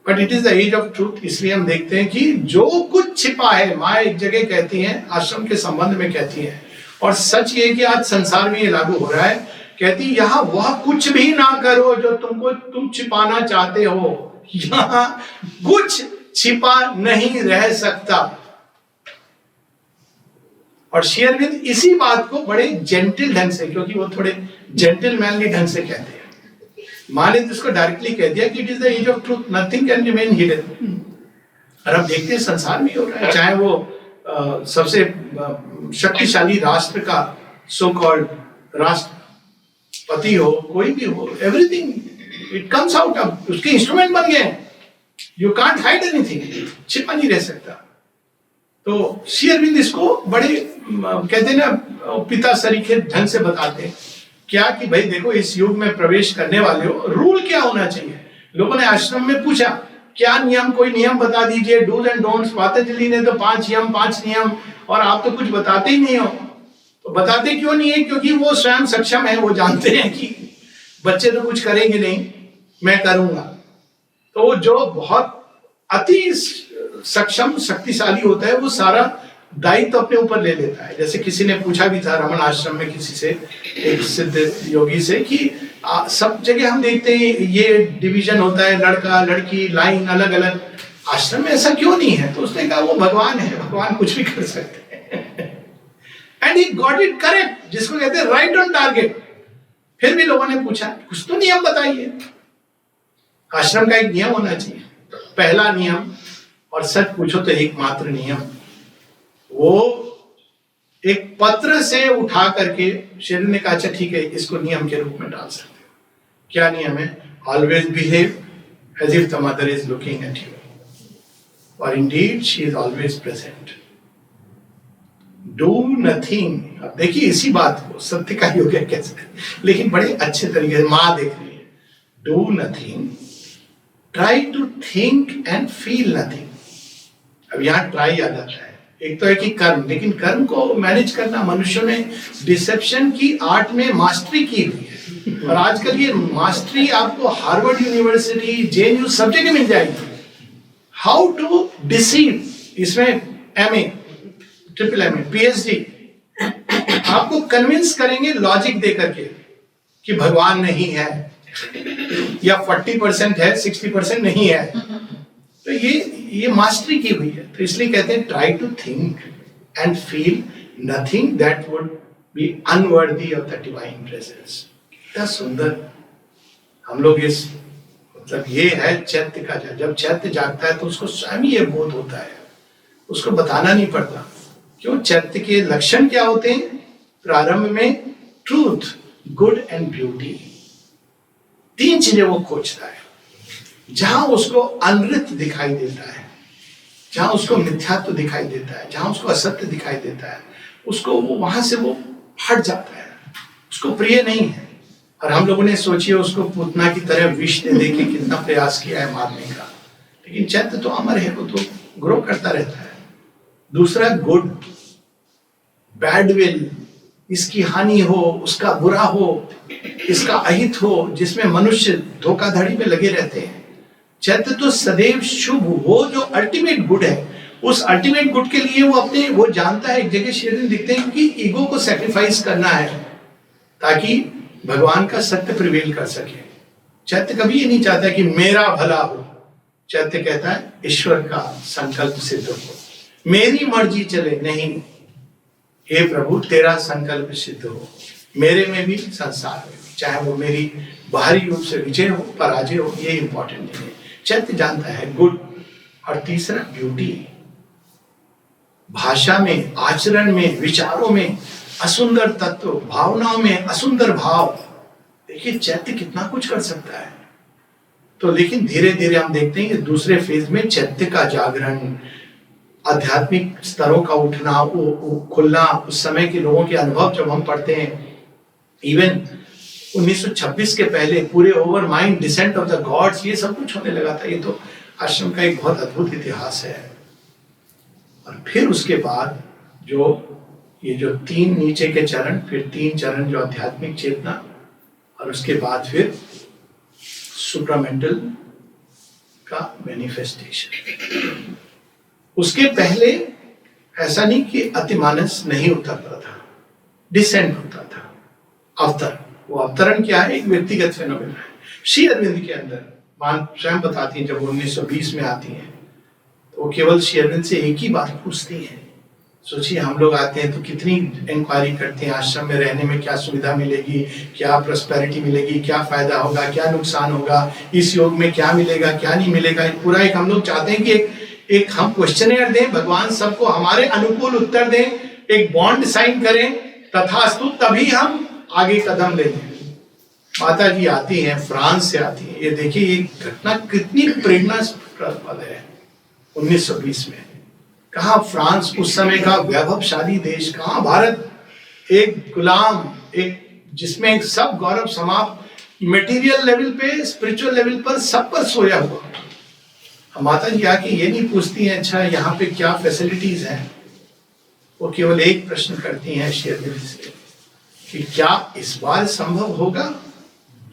But it is the age of truth. इसलिए हम देखते हैं कि जो कुछ छिपा है, माँ एक जगह कहती हैं, आश्रम के संबंध में कहती हैं, और सच ये कि आज संसार में ये लागू हो रहा है, कहती यहाँ वह कुछ भी ना करो जो तुम छिपाना चाहते हो, यहाँ कुछ छिपा नहीं रह सकता। और श्री अरविंद इसी बात को बड़े जेंटल ढंग से, क्योंकि वो थोड़े जेंटलमैनली ढंग से कहते हैं, माँ ने जिसको डायरेक्टली कह दिया कि it is the age of truth, nothing can remain hidden. और अब देखते हैं संसार में हो रहा है, चाहे वो सबसे शक्तिशाली राष्ट्र का सो कॉल्ड राष्ट्रपति हो, कोई भी हो, एवरीथिंग इट कम्स आउट, अब उसके इंस्ट्रूमेंट बन गए। यू कांट हाइड एनीथिंग, छिपा नहीं रह सकता। तो श्री अरविंद इसको बड़े कहते हैं ना पिता सरीखे ढंग से बताते हैं, क्या कि भाई देखो इस युग में प्रवेश करने वाले हो, रूल क्या होना चाहिए। लोगों ने आश्रम में पूछा क्या नियम, कोई नियम बता दीजिए, डूज एंड डोंट्स। पतंजलि ने तो 5 नियम, और आप तो कुछ बताते ही नहीं हो। तो बताते क्यों नहीं है, क्योंकि वो स्वयं सक्षम है, वो जानते हैं कि बच्चे तो कुछ करेंगे नहीं, मैं करूंगा। तो जो बहुत अति सक्षम शक्तिशाली होता है वो सारा दायित्व तो अपने ऊपर ले लेता है। जैसे किसी ने पूछा भी था रमन आश्रम में किसी से, एक सिद्ध योगी से, कि सब जगह हम देखते हैं ये डिवीजन होता है, लड़का लड़की लाइन अलग अलग, आश्रम में ऐसा क्यों नहीं है। तो उसने कहा वो भगवान है, भगवान कुछ भी कर सकते हैं। And he got it correct, जिसको कहते हैं राइट ऑन टारगेट। फिर भी लोगों ने पूछा कुछ तो नियम बताइए। आश्रम का एक नियम होना चाहिए, पहला नियम, और सच पूछो तो एकमात्र नियम, वो एक पत्र से उठा करके शेर ने कहा अच्छा ठीक है इसको नियम के रूप में डाल सकते हो। क्या नियम है? Always behave as if the mother is looking at you, और indeed she is always present. Do nothing. अब देखिए इसी बात को सत्य का योग है कैसे, लेकिन बड़े अच्छे तरीके से माँ देख रही है। Do nothing, try to think and feel nothing. अब यहाँ ट्राई आ जाता है। एक तो है कि कर्म, लेकिन कर्म को मैनेज करना, मनुष्यों ने डिसेप्शन की आर्ट में मास्टरी की हुई है, और आजकल ये मास्टरी आपको हार्वर्ड यूनिवर्सिटी, जेएनयू सब जगह मिल जाएगी। हाउ टू डिसीव, इसमें एमए, ट्रिपल एमए, पीएचडी, आपको कन्विंस करेंगे लॉजिक दे करके कि भगवान नहीं है, या 40% है, 60% नहीं है। तो ये मास्टरी की हुई है। तो इसलिए कहते हैं try to think and feel nothing that would be unworthy of the divine presence. कितना सुंदर हम लोग इस, मतलब ये है चैत्य का। जब चैत्य जागता है तो उसको स्वयं ही ये बोध होता है, उसको बताना नहीं पड़ता। क्यों? चैत्य के लक्षण क्या होते हैं? प्रारंभ में ट्रूथ, गुड एंड ब्यूटी, 3 चीजें वो खोजता है। जहां उसको अनृत दिखाई देता है, जहां उसको मिथ्यात्व दिखाई देता है, जहां उसको असत्य दिखाई देता है, उसको वो वहां से वो हट जाता है, उसको प्रिय नहीं है। और हम लोगों ने सोचिए उसको पूतना की तरह विष दे दे के कितना प्रयास किया है मारने का, लेकिन चैत्य तो अमर है, वो तो ग्रो करता रहता है। दूसरा गुड, बैड विल, इसकी हानि हो, उसका बुरा हो, इसका अहित हो, जिसमें मनुष्य धोखाधड़ी में लगे रहते हैं। चैत्य तो सदैव शुभ, वो जो अल्टीमेट गुड है, उस अल्टीमेट गुड के लिए वो जानता है। एक जगह शेरविंद दिखते हैं कि ईगो को सैक्रिफाइस करना है ताकि भगवान का सत्य प्रिवेल कर सके। चैत्य कभी ये नहीं चाहता कि मेरा भला हो। चैत्य कहता है ईश्वर का संकल्प सिद्ध हो, मेरी मर्जी चले नहीं, हे प्रभु तेरा संकल्प सिद्ध हो, मेरे में भी संसार में भी, चाहे वो मेरी बाहरी रूप से विजय हो, पराजय हो, ये इंपॉर्टेंट नहीं है। चैत्य जानता है गुड। और तीसरा ब्यूटी, भाषा में, आचरण में, विचारों में असुंदर तत्व, भावनाओं में असुंदर भाव। देखिए चैत्य कितना कुछ कर सकता है। तो लेकिन धीरे धीरे हम देखते हैं कि दूसरे फेज में चैत्य का जागरण, आध्यात्मिक स्तरों का उठना, वो खुलना, उस समय के लोगों के अनुभव जब हम पढ़ते हैं, इवन 1926 के पहले पूरे over mind descent of the gods, ये सब कुछ होने लगा था। ये तो आश्रम का एक बहुत अद्भुत इतिहास है। और फिर उसके बाद जो 3 नीचे के चरण, फिर 3 चरण जो आध्यात्मिक चेतना, और उसके बाद फिर सुप्रामेंटल का मैनिफेस्टेशन। उसके पहले ऐसा नहीं कि अतिमानस नहीं उतरता था, डिसेंट होता था, अवतरण। वो अवतरण क्या है? एक व्यक्तिगत फेनोमेना है। श्री अरविंद के अंदर मान स्वयं बताती हैं, जब 1920 में आती हैं तो वो केवल श्री अरविंद से एक ही बात पूछती हैं। सोचिए हम लोग आते हैं तो कितनी इंक्वायरी करते हैं, आश्रम में रहने में क्या सुविधा मिलेगी, क्या प्रॉस्पेरिटी मिलेगी, क्या फायदा होगा, क्या नुकसान होगा, इस योग में क्या मिलेगा, क्या नहीं मिलेगा। पूरा एक हम लोग चाहते हैं कि एक हम क्वेश्चनेयर दें, भगवान सबको हमारे अनुकूल उत्तर दें, एक बॉन्ड साइन करें, तथास्तु, तभी हम आगे कदम लेंगे। माता जी आती हैं, फ्रांस से आती हैं। ये देखिए ये घटना कितनी प्रेरणास्पद है। 1920 में कहा फ्रांस, उस समय का वैभवशाली देश, कहा भारत एक गुलाम, एक जिसमें सब गौरव समाप्त, मटेरियल लेवल पे, स्पिरिचुअल लेवल पर, सब पर सोया हुआ। माता जी आके ये नहीं पूछती हैं अच्छा यहाँ पे क्या फैसिलिटीज हैं, वो केवल एक प्रश्न करती हैं शेरविंद से कि क्या इस बार संभव होगा?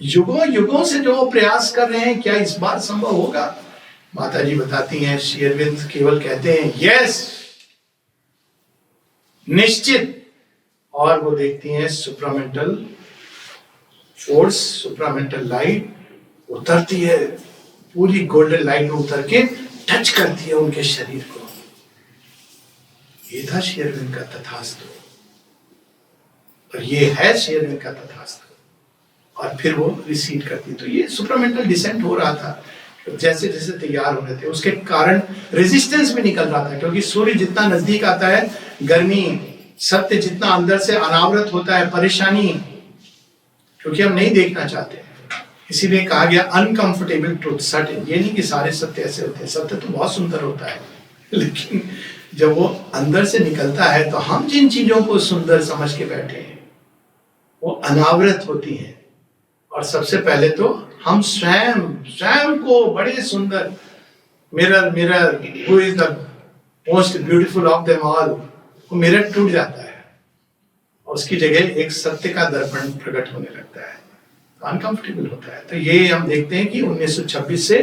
युगों युगों से जो प्रयास कर रहे हैं, क्या इस बार संभव होगा? माता जी बताती हैं, शेरविंद केवल कहते हैं यस, निश्चित। और वो देखती हैं सुप्रामेंटल फोर्स, सुप्रामेंटल लाइट उतरती है, पूरी गोल्डन लाइट उतर के टच करती है उनके शरीर को। ये था शेरविंद का तथास्तु, और ये है शेरविंद का तथास्तु। और फिर वो रिसीड करती। तो ये सुप्रामेंटल डिसेंट हो रहा था, जैसे जैसे तैयार हो रहे थे। उसके कारण रेजिस्टेंस भी निकल रहा था, क्योंकि सूर्य जितना नजदीक आता है गर्मी, सत्य जितना अंदर से अनावृत होता है परेशानी, क्योंकि हम नहीं देखना चाहते। इसीलिए कहा गया अनकंफर्टेबल ट्रूथ सर्टेन। ये नहीं कि सारे सत्य ऐसे होते हैं, सत्य तो बहुत सुंदर होता है, लेकिन जब वो अंदर से निकलता है तो हम जिन चीजों को सुंदर समझ के बैठे हैं वो अनावृत होती हैं। और सबसे पहले तो हम स्वयं स्वयं को बड़े सुंदर, mirror mirror who is the most beautiful of them all, वो मिरर टूट जाता है और उसकी जगह एक सत्य का दर्पण प्रकट होने लगता है, तो अनकंफर्टेबल होता है। तो ये हम देखते हैं कि 1926 से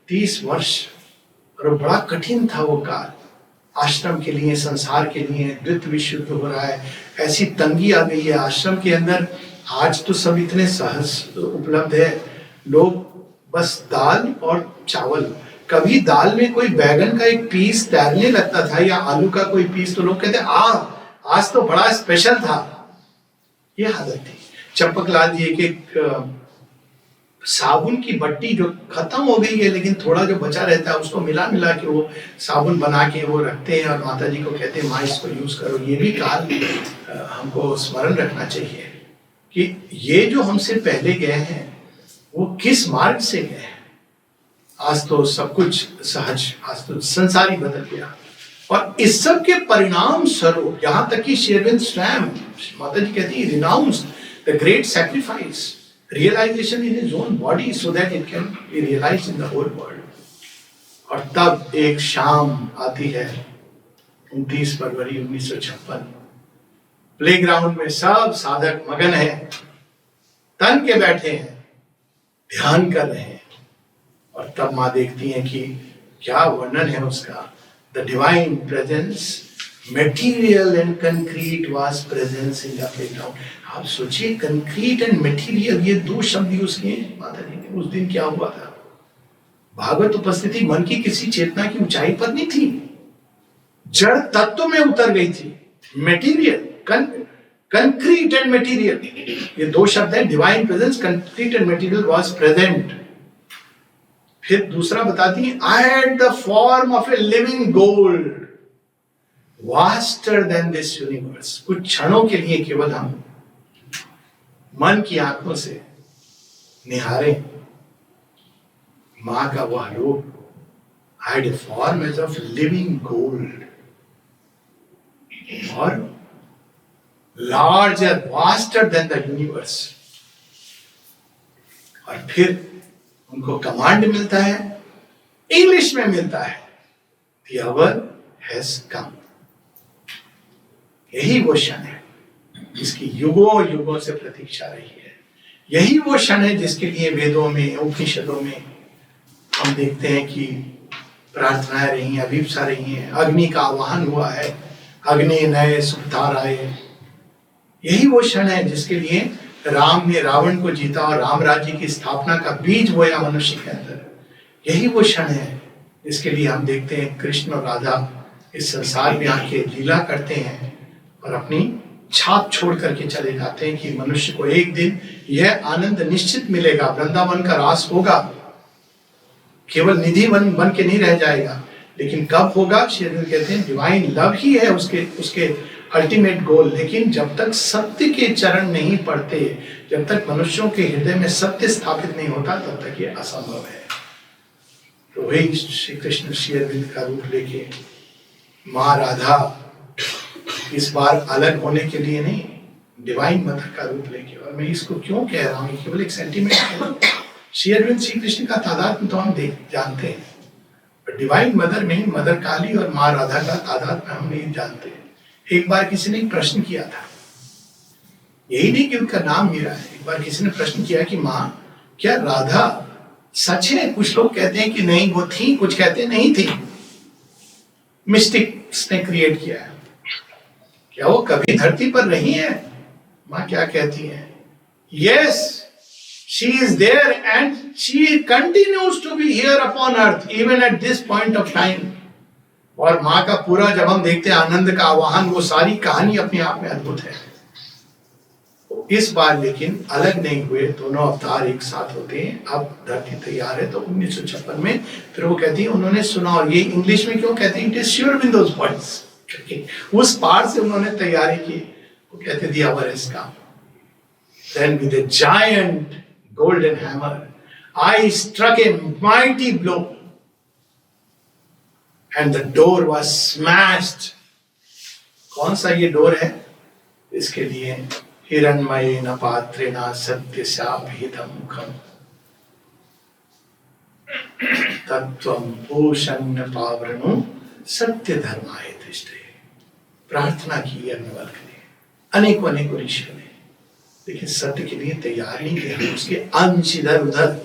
30 वर्ष, और बड़ा कठिन था वो काल आश्रम के लिए, संसार के लिए। द्वितीय विश्व युद्ध हो रहा है, ऐसी तंगी आ गई है आश्रम के अंदर। आज तो सब इतने सहज उपलब्ध है, लोग बस दाल और चावल, कभी दाल में कोई बैगन का एक पीस तैरने लगता था या आलू का कोई पीस तो लोग कहते आज तो बड़ा स्पेशल था। ये हालत थी। चंपक लाल जी एक साबुन की बट्टी जो खत्म हो गई है लेकिन थोड़ा जो बचा रहता है उसको मिला मिला के वो साबुन बना के वो रखते हैं और माता जी को कहते हैं माँ इसको यूज करो। ये भी काल हमको स्मरण रखना चाहिए कि ये जो हमसे पहले गए हैं वो किस मार्ग से गए हैं। आज तो सब कुछ सहज, आज तो संसार ही बदल गया और इस सब के परिणाम स्वरूप यहाँ तक कि श्री अरविंद स्वयं, माता जी कहती है, renounce the great sacrifice, realization in his own body so that it can be realized in the whole world। और तब एक शाम आती है 29 फरवरी 1956, प्लेग्राउंड में सब साधक मगन है, तन के बैठे हैं, ध्यान कर रहे हैं। और तब माँ देखती हैं कि क्या वर्णन है उसका, the divine presence, material and concrete was presence in the playground। आप सोचिए कंक्रीट एंड मटेरियल, ये दो शब्द यूज किए माता जी ने। उस दिन क्या हुआ था, भागवत उपस्थिति मन की किसी चेतना की ऊंचाई पर नहीं थी, जड़ तत्व में उतर गई थी। मटेरियल, कंक्रीट एंड मटेरियल, ये दो शब्द है। Divine presence, concrete and material was present. फिर दूसरा बताती है, I had the form of a living gold वास्टर then this universe. कुछ क्षणों के लिए केवल हम मन की आंखों से निहारें मां का वह रूप, had a form as of living gold और larger, vaster than the universe। और फिर उनको कमांड मिलता है, इंग्लिश में मिलता है, the hour has come। यही वो क्षण है जिसकी युगों युगों से प्रतीक्षा रही है। यही वो क्षण है जिसके लिए वेदों में, उपनिषदों में हम देखते हैं कि प्रार्थनाएं रही हैं, अभिप्सा रही हैं, अग्नि का आवाहन हुआ है, अग्नि नए सुधार आए। यही वो क्षण है जिसके लिए राम ने रावण को जीता और राम राज्य की स्थापना का बीज बोया मनुष्य के अंदर। यही वो क्षण है जिसके लिए हम देखते हैं कृष्ण और राधा इस संसार में आके लीला करते हैं और अपनी छाप छोड़ करके चले जाते हैं कि मनुष्य को एक दिन यह आनंद निश्चित मिलेगा, वृंदावन का रास होगा, केवल निधि बन के नहीं रह जाएगा। लेकिन कब होगा, श्री अरविंद कहते हैं डिवाइन लव ही है उसके अल्टीमेट गोल। लेकिन जब तक सत्य के चरण नहीं पड़ते, जब तक मनुष्यों के हृदय में सत्य स्थापित नहीं होता, तब तक ये असंभव है। तो वही श्री कृष्ण श्री अरविंद का रूप लेके माँ राधा इस बार अलग होने के लिए नहीं, डिवाइन मदर का रूप लेके। और मैं इसको क्यों कह रहा हूँ, केवल एक सेंटीमेंट है। श्री अरविंद श्री कृष्ण का तादाद तो हम जानते हैं, पर डिवाइन मदर में मदर काली और माँ राधा का तादाद में हम नहीं जानते। एक बार किसी ने एक प्रश्न किया था, यही नहीं कि उनका नाम मीरा है, एक बार किसी ने प्रश्न किया कि माँ क्या राधा सच है? कुछ लोग कहते हैं कि नहीं वो थी, कुछ कहते नहीं थी, मिस्टिक्स ने क्रिएट किया है। क्या वो कभी धरती पर रही है? माँ क्या कहती है, yes she is there and she continues to be here upon earth even at this point of time. और माँ का पूरा जब हम देखते हैं आनंद का आवाहन, वो सारी कहानी अपने आप में अद्भुत है। इस बार लेकिन अलग नहीं हुए, दोनों अवतार एक साथ होते हैं। अब धरती तैयार है तो 1956 में फिर वो कहती है उन्होंने सुना। और ये इंग्लिश में क्यों कहते हैं, it is sure with those words, उस पार से उन्होंने तैयारी की। वो कहते the hour has come, then with a giant golden hammer I struck a mighty blow and the door was smashed. कौन सा ये डोर है? इसके लिए हिरण्मयेन पात्रेण सत्यस्याभिहितं मुखम् तत्त्वं पूषण्य पावरणो सत्य धर्माय तिष्ठे। प्रार्थना की अर्णवल्क ने, अनेकों ऋषियों ने, लेकिन सत्य के लिए तैयार नहीं किया। उसके अंश इधर उधर,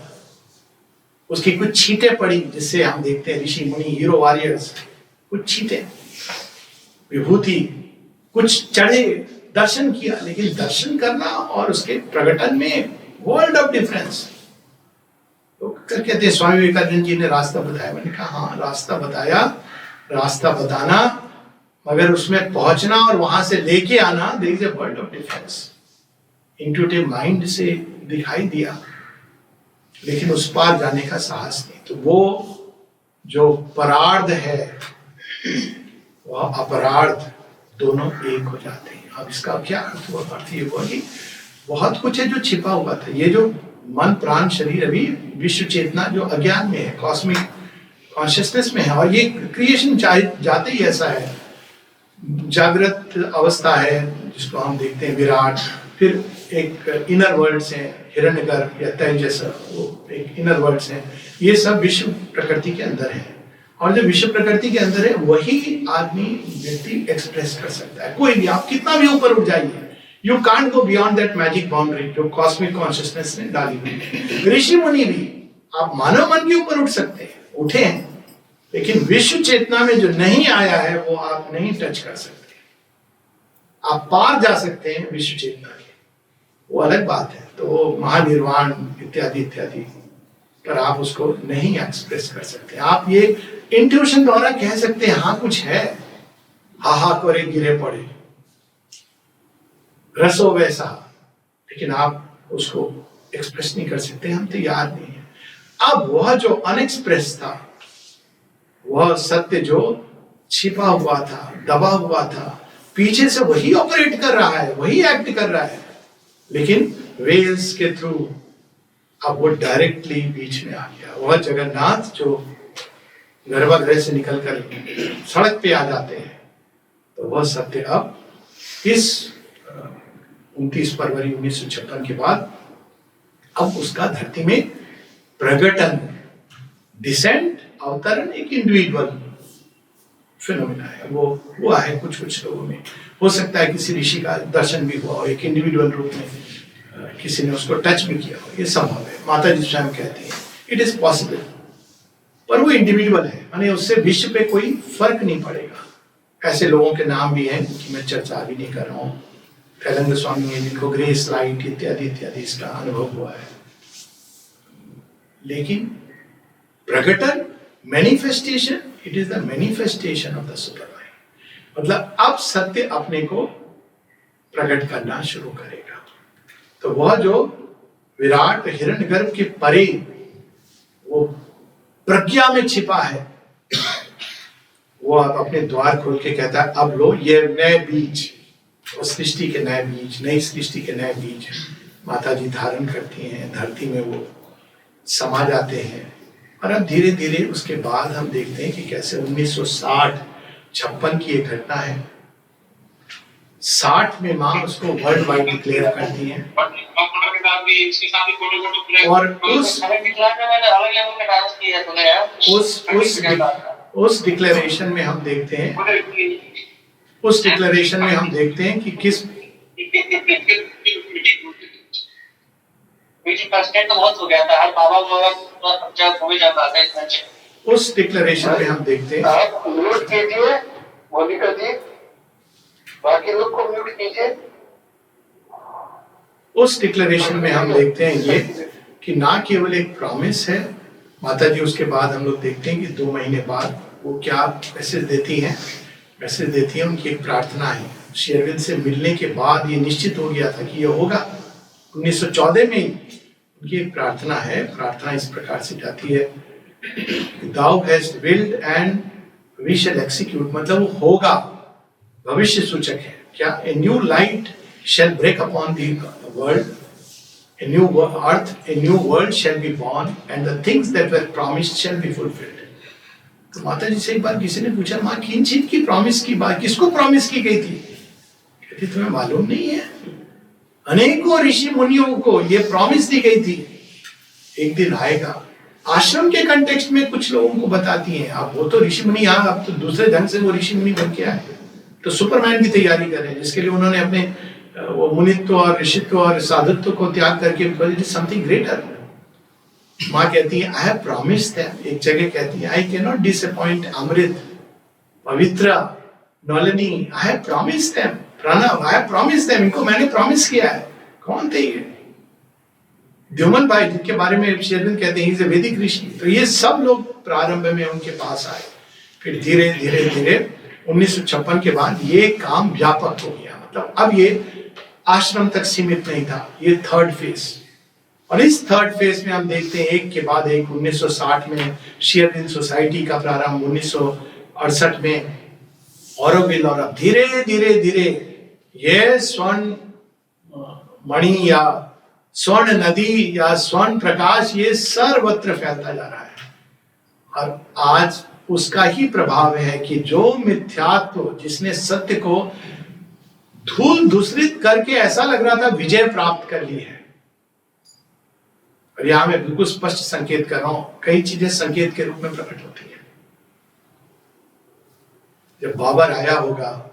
उसकी कुछ छींटे पड़ी, जिससे हम देखते हैं ऋषि मुनि हीरो वॉरियर्स, कुछ छींटे विभूति, कुछ चढ़े, दर्शन किया, लेकिन दर्शन करना और उसके प्रकटन में वर्ल्ड ऑफ डिफरेंस। तो कहते हैं स्वामी विवेकानंद जी ने रास्ता बताया। मैंने कहा हाँ, रास्ता बताया, रास्ता बताना, मगर उसमें पहुंचना और वहां से लेके आना, there is a world of difference. Intuitive mind से दिखाई दिया, लेकिन उस पार जाने का साहस नहीं। तो वो जो परार्ध है, वह अपरार्ध, दोनों एक हो जाते हैं। अब इसका क्या अर्थ हुआ? अर्थ ये हुआ कि बहुत कुछ है जो छिपा हुआ था। ये जो मन प्राण शरीर अभी विश्व चेतना जो अज्ञान में है, कॉस्मिक कॉन्शियसनेस में है, और ये क्रिएशन जाते ही ऐसा है। जागृत अवस्था है जिसको हम देखते हैं विराट, फिर एक इनर वर्ल्ड्स हैं, हिरण्यगर्भ या तेजस, वो एक इनर वर्ल्ड्स हैं। ये सब विश्व प्रकृति के अंदर है, और जो विश्व प्रकृति के अंदर है वही आदमी व्यक्ति एक्सप्रेस कर सकता है। कोई भी, आप कितना भी ऊपर उठ जाइए, you can't go beyond that magic boundary जो कॉस्मिक कॉन्शियसनेस ने डाली हुई है। ऋषि मुनि भी, आप मानव मन के ऊपर उठ सकते हैं, उठे हैं, लेकिन विश्व चेतना में जो नहीं आया है वो आप नहीं टच कर सकते। आप पार जा सकते हैं विश्व चेतना के, वो अलग बात है। तो महानिर्वाण इत्यादि इत्यादि, पर आप उसको नहीं एक्सप्रेस कर सकते। आप ये इंट्यूशन द्वारा कह सकते हैं हाँ कुछ है, हा करे गिरे पड़े, रसो वैसा, लेकिन आप उसको एक्सप्रेस नहीं कर सकते। हम तैयार नहीं है। अब वह जो अनएक्सप्रेस था, वह सत्य जो छिपा हुआ था, दबा हुआ था, पीछे से वही ऑपरेट कर रहा है, वही एक्ट कर रहा है, लेकिन वेल्स के थ्रू अब वो डायरेक्टली बीच में आ गया। वह जगन्नाथ जो गर्भगृह से निकलकर सड़क पे आ जाते हैं, तो वह सत्य अब इस 29 फरवरी 1956 के बाद अब उसका धरती में प्रकटन, डिसेंट, अवतरण एक इंडिविजुअल फिनोमेना है। वो हुआ है कुछ लोगों में। हो सकता है किसी ऋषि का दर्शन भी हुआ हो, एक इंडिविजुअल रूप में किसी ने उसको टच भी किया हो, ये संभव है। माता जी स्वयं कहती हैं इट इज पॉसिबल, पर वो इंडिविजुअल है, यानी उससे विश्व पे कोई फर्क नहीं पड़ेगा। ऐसे लोगों के नाम भी हैं कि मैं चर्चा भी नहीं कर रहा हूँ। कैलंग स्वामी है जिनको ग्रेस लाइट इत्यादि इत्यादि इसका अनुभव हुआ है। लेकिन प्रकटन, manifestation, it is the manifestation of the super mind. मतलब अब सत्य अपने को प्रकट करना शुरू करेगा। तो वह जो विराट हिरण्यगर्भ के परे वो प्रज्ञा में छिपा है, वो अब अपने द्वार खोल के कहता है अब लो ये नए बीज, सृष्टि के नए बीज, नई सृष्टि के नए बीज माता जी धारण करती हैं, धरती में वो समा जाते हैं। और अब धीरे धीरे उसके बाद हम देखते हैं कि कैसे 1960-56 की एक घटना है। 60 में माँ उसको वर्ल्ड वाइड डिक्लेयर करती हैं, और उस डिक्लेरेशन में हम देखते हैं, उस डिक्लेरेशन में हम देखते हैं कि किस उस डिक्लेरेशन में हम देखते हैं, म्यूट कीजिए मोनिका जी, बाकी लोग को म्यूट कीजिए। उस डिक्लेरेशन में हम देखते हैं ये कि ना केवल एक प्रॉमिस है, माता जी उसके बाद हम लोग देखते हैं कि 2 महीने बाद वो क्या मैसेज देती हैं। मैसेज देती है, उनकी एक प्रार्थना है। शेरविन से मिलने के बाद ये निश्चित हो गया था कि ये होगा। 1914 में उनकी एक प्रार्थना है। प्रार्थना इस प्रकार से जाती है, Thou hast willed and we shall execute, मतलब वो होगा, भविष्य सूचक है। क्या? A new light shall break upon the world, a new earth, a new world shall be born, and the things that were promised shall be fulfilled. तो माता जी से एक बार किसी ने पूछा, माँ किंचित की प्रॉमिस की बात किसको प्रॉमिस की गई थी? कहती तुम्हें मालूम नहीं है? अनेकों ऋषि मुनियों को ये प्रॉमिस दी गई थी, एक दिन आएगा। आश्रम के कंटेक्स्ट में कुछ लोगों को बताती हैं, आप वो तो ऋषि मुनि, यहाँ आप तो दूसरे ढंग से वो ऋषि मुनि बन के आए, तो सुपरमैन की तैयारी करें, जिसके लिए उन्होंने अपने वो मुनित्व और ऋषित्व और साधुत्व को त्याग करके समथिंग ग्रेटर। माँ कहती है, आई हैव प्रॉमिस देम। एक जगह कहती है, I can not disappoint Amrit Pavitra नौलनी, I have promise them Pranav, I have promise them, इनको मैंने प्रॉमिस किया है। कौन थे ये? द्युमन भाई, जिनके बारे में श्री अरविंद कहते हैं, ही वैदिक ऋषि। तो ये सब लोग प्रारंभ में उनके पास आए, फिर धीरे धीरे धीरे 1956 के बाद ये काम व्यापक हो गया। मतलब अब ये आश्रम तक सीमित नहीं था, ये थर्ड फेज। और इस थर्ड फेज में हम देखते हैं एक के बाद एक। 1960 में श्री अरविंद सोसाइटी का प्रारंभ, 1968 में ऑरोविल, और अब धीरे धीरे धीरे ये स्वर्ण मणि या स्वर्ण नदी या स्वर्ण प्रकाश ये सर्वत्र फैलता जा रहा है। और आज उसका ही प्रभाव है कि जो मिथ्यात्व, जिसने सत्य को धूल धूसरित करके ऐसा लग रहा था विजय प्राप्त कर ली है। और यहां मैं बिल्कुल स्पष्ट संकेत कर रहा हूं, कई चीजें संकेत के रूप में प्रकट होती है। जब बाबर आया होगा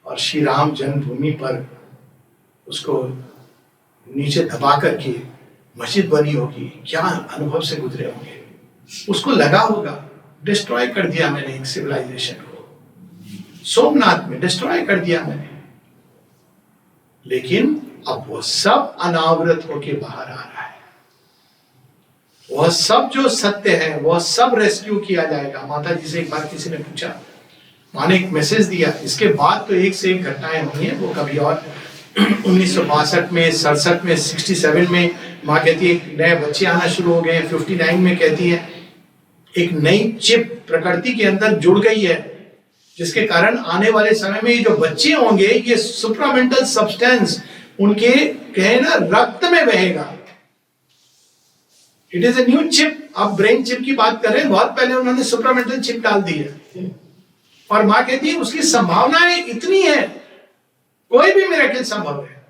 और श्री राम जन्मभूमि पर उसको नीचे दबा करके मस्जिद बनी होगी, क्या अनुभव से गुजरे होंगे। उसको लगा होगा डिस्ट्रॉय कर दिया मैंने एक सिविलाइजेशन को, सोमनाथ में डिस्ट्रॉय कर दिया मैंने। लेकिन अब वो सब अनावृत होके बाहर आ रहा है। वह सब जो सत्य है वह सब रेस्क्यू किया जाएगा। माता जी से एक बार किसी ने पूछा, माँ ने एक मैसेज दिया, इसके बाद तो एक से एक घटनाएं हुई हैं, वो कभी और 1962 में, 67 में, 67 में माँ कहती है एक नए बच्चे आना शुरू हो गए हैं। 59 में कहती है एक नई चिप प्रकृति के अंदर जुड़ गई है, जिसके कारण आने वाले समय में ये जो बच्चे होंगे, ये सुप्रामेंटल सब्सटेंस उनके कहे ना रक्त में बहेगा। It is a new chip. अब ब्रेन चिप की बात कर रहे हैं, बहुत पहले उन्होंने सुप्रामेंटल चिप डाल दी है। और माँ कहती है उसकी संभावनाएं इतनी है, कोई भी मिरेकल संभव है,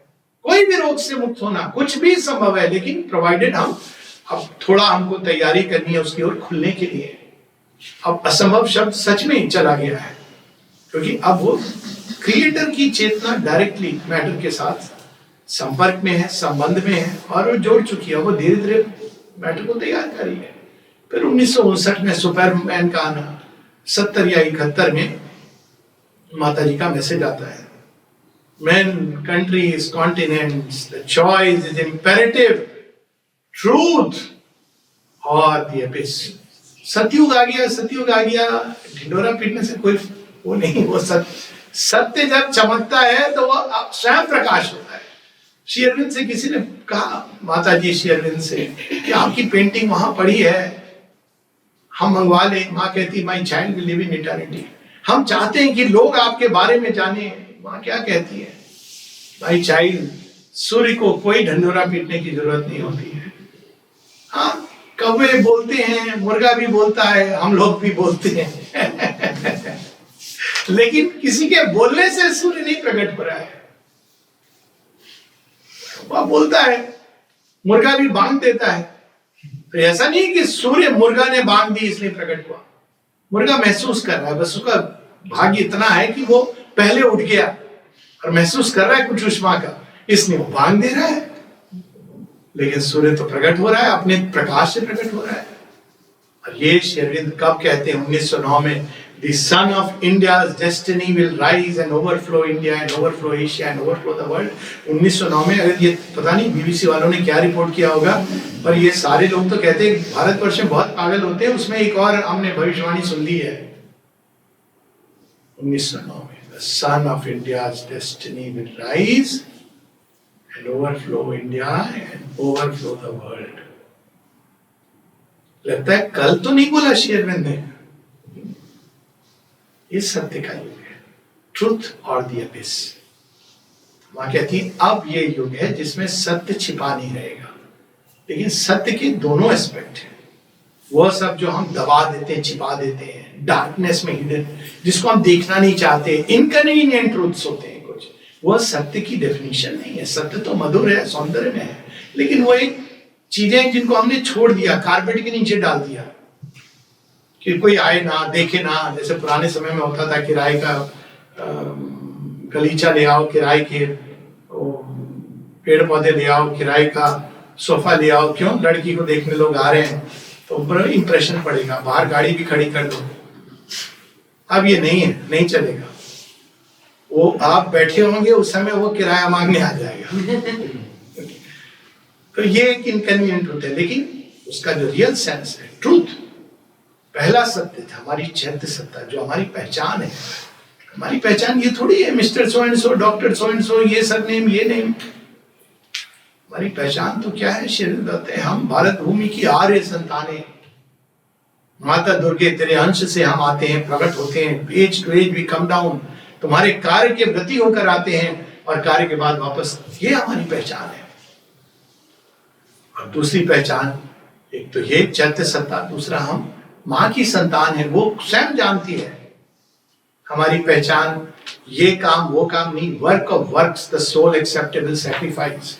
कोई भी रोग से मुक्त होना, कुछ भी संभव है, लेकिन प्रोवाइडेड हम अब थोड़ा हमको तैयारी करनी है उसकी ओर खुलने के लिए। अब असंभव शब्द सच में ही चला गया है, क्योंकि अब वो क्रिएटर की चेतना डायरेक्टली मैटर के साथ संपर्क में है, संबंध में है, और वो जोड़ चुकी है। वो धीरे धीरे मैटर को तैयार कर रही है। फिर 1959 में सुपरमैन का आना, 70 या 71 में माता जी का मैसेज आता है, men, countries, continents, the choice is imperative, truth or the abyss। सतयुग आ गया, सतयुग आ गया, ढिंडोरा पीटने से कोई वो नहीं। वो सत्य जब चमकता है तो वो स्वयं प्रकाश होता है। श्री अरविंद से किसी ने कहा, माता जी श्री अरविंद से, कि आपकी पेंटिंग वहां पड़ी है, हम मंगवा लें। माँ कहती, my child will live in eternity. हम चाहते हैं कि लोग आपके बारे में जाने। माँ क्या कहती है, माई चाइल्ड, सूर्य को कोई ढंढोरा पीटने की जरूरत नहीं होती है। हाँ, कौवे बोलते हैं, मुर्गा भी बोलता है, हम लोग भी बोलते हैं लेकिन किसी के बोलने से सूर्य नहीं प्रकट हो रहा है। वह बोलता है, मुर्गा भी बांध देता है, तो ऐसा नहीं कि सूर्य मुर्गा ने बांध दी इसलिए प्रकट हुआ। मुर्गा महसूस कर रहा है, बस उसका भाग्य इतना है कि वो पहले उठ गया और महसूस कर रहा है कुछ उष्मा का, इसलिए वो बांध दे रहा है। लेकिन सूर्य तो प्रकट हो रहा है, अपने प्रकाश से प्रकट हो रहा है। और ये श्री अरविंद कब कहते हैं? 1909 में, The sun of India's destiny will rise and overflow India and overflow Asia and overflow the world। 1909 में, अगर ये पता नहीं बीबीसी वालों ने क्या रिपोर्ट किया होगा, पर ये सारे लोग तो कहते हैं भारतवर्ष में बहुत पागल होते हैं। उसमें एक और हमने भविष्यवाणी सुन ली है 1909 में, The sun of India's destiny will rise and overflow India and overflow the world। लगता है कल तो नहीं बोला श्री अरविंद ने। ये सत्य का युग है, ट्रुथ और द एबिस। मां कहती है अब ये युग है जिसमें सत्य छिपा नहीं रहेगा। लेकिन सत्य के दोनों एस्पेक्ट हैं, वो सब जो हम दबा देते हैं, छिपा देते हैं, डार्कनेस में हिडन, जिसको हम देखना नहीं चाहते, इनकन्वीनियंट ट्रूथ्स होते हैं कुछ, वह सत्य की डेफिनेशन नहीं है। सत्य तो मधुर है, सौंदर्य में है, लेकिन वो एक चीजें जिनको हमने छोड़ दिया, कारपेट के नीचे डाल दिया कि कोई आए ना, देखे ना। जैसे पुराने समय में होता था, किराए का गलीचा ले आओ, किराए के पेड़ पौधे ले आओ, किराए का सोफा ले आओ, क्यों? लड़की को देखने लोग आ रहे हैं तो ऊपर इंप्रेशन पड़ेगा, बाहर गाड़ी भी खड़ी कर दो। अब ये नहीं है, नहीं चलेगा। वो आप बैठे होंगे उस समय वो किराया मांगने आ जाएगा। तो ये एक इनकन्वीनियंट ट्रूथ है, लेकिन उसका जो रियल सेंस है, ट्रूथ, पहला सत्य था हमारी चैत्य सत्ता, जो हमारी पहचान है। हमारी पहचान ये थोड़ी है mister so and so, doctor so and so, ये सरनेम, ये नेम। हमारी पहचान तो क्या है? शरीर दत्त है। हम भारत भूमि की आर्य संतानें, माता दुर्गे तेरे अंश से हम आते हैं, प्रकट होते हैं, as to as we come down, तुम्हारे कार्य के प्रति होकर आते हैं और कार्य के बाद वापस। ये हमारी पहचान है। और दूसरी पहचान, एक तो ये चैत्य सत्ता, दूसरा हम माँ की संतान है, वो स्वयं जानती है हमारी पहचान। ये काम वो काम नहीं, work of works the soul acceptable sacrifice.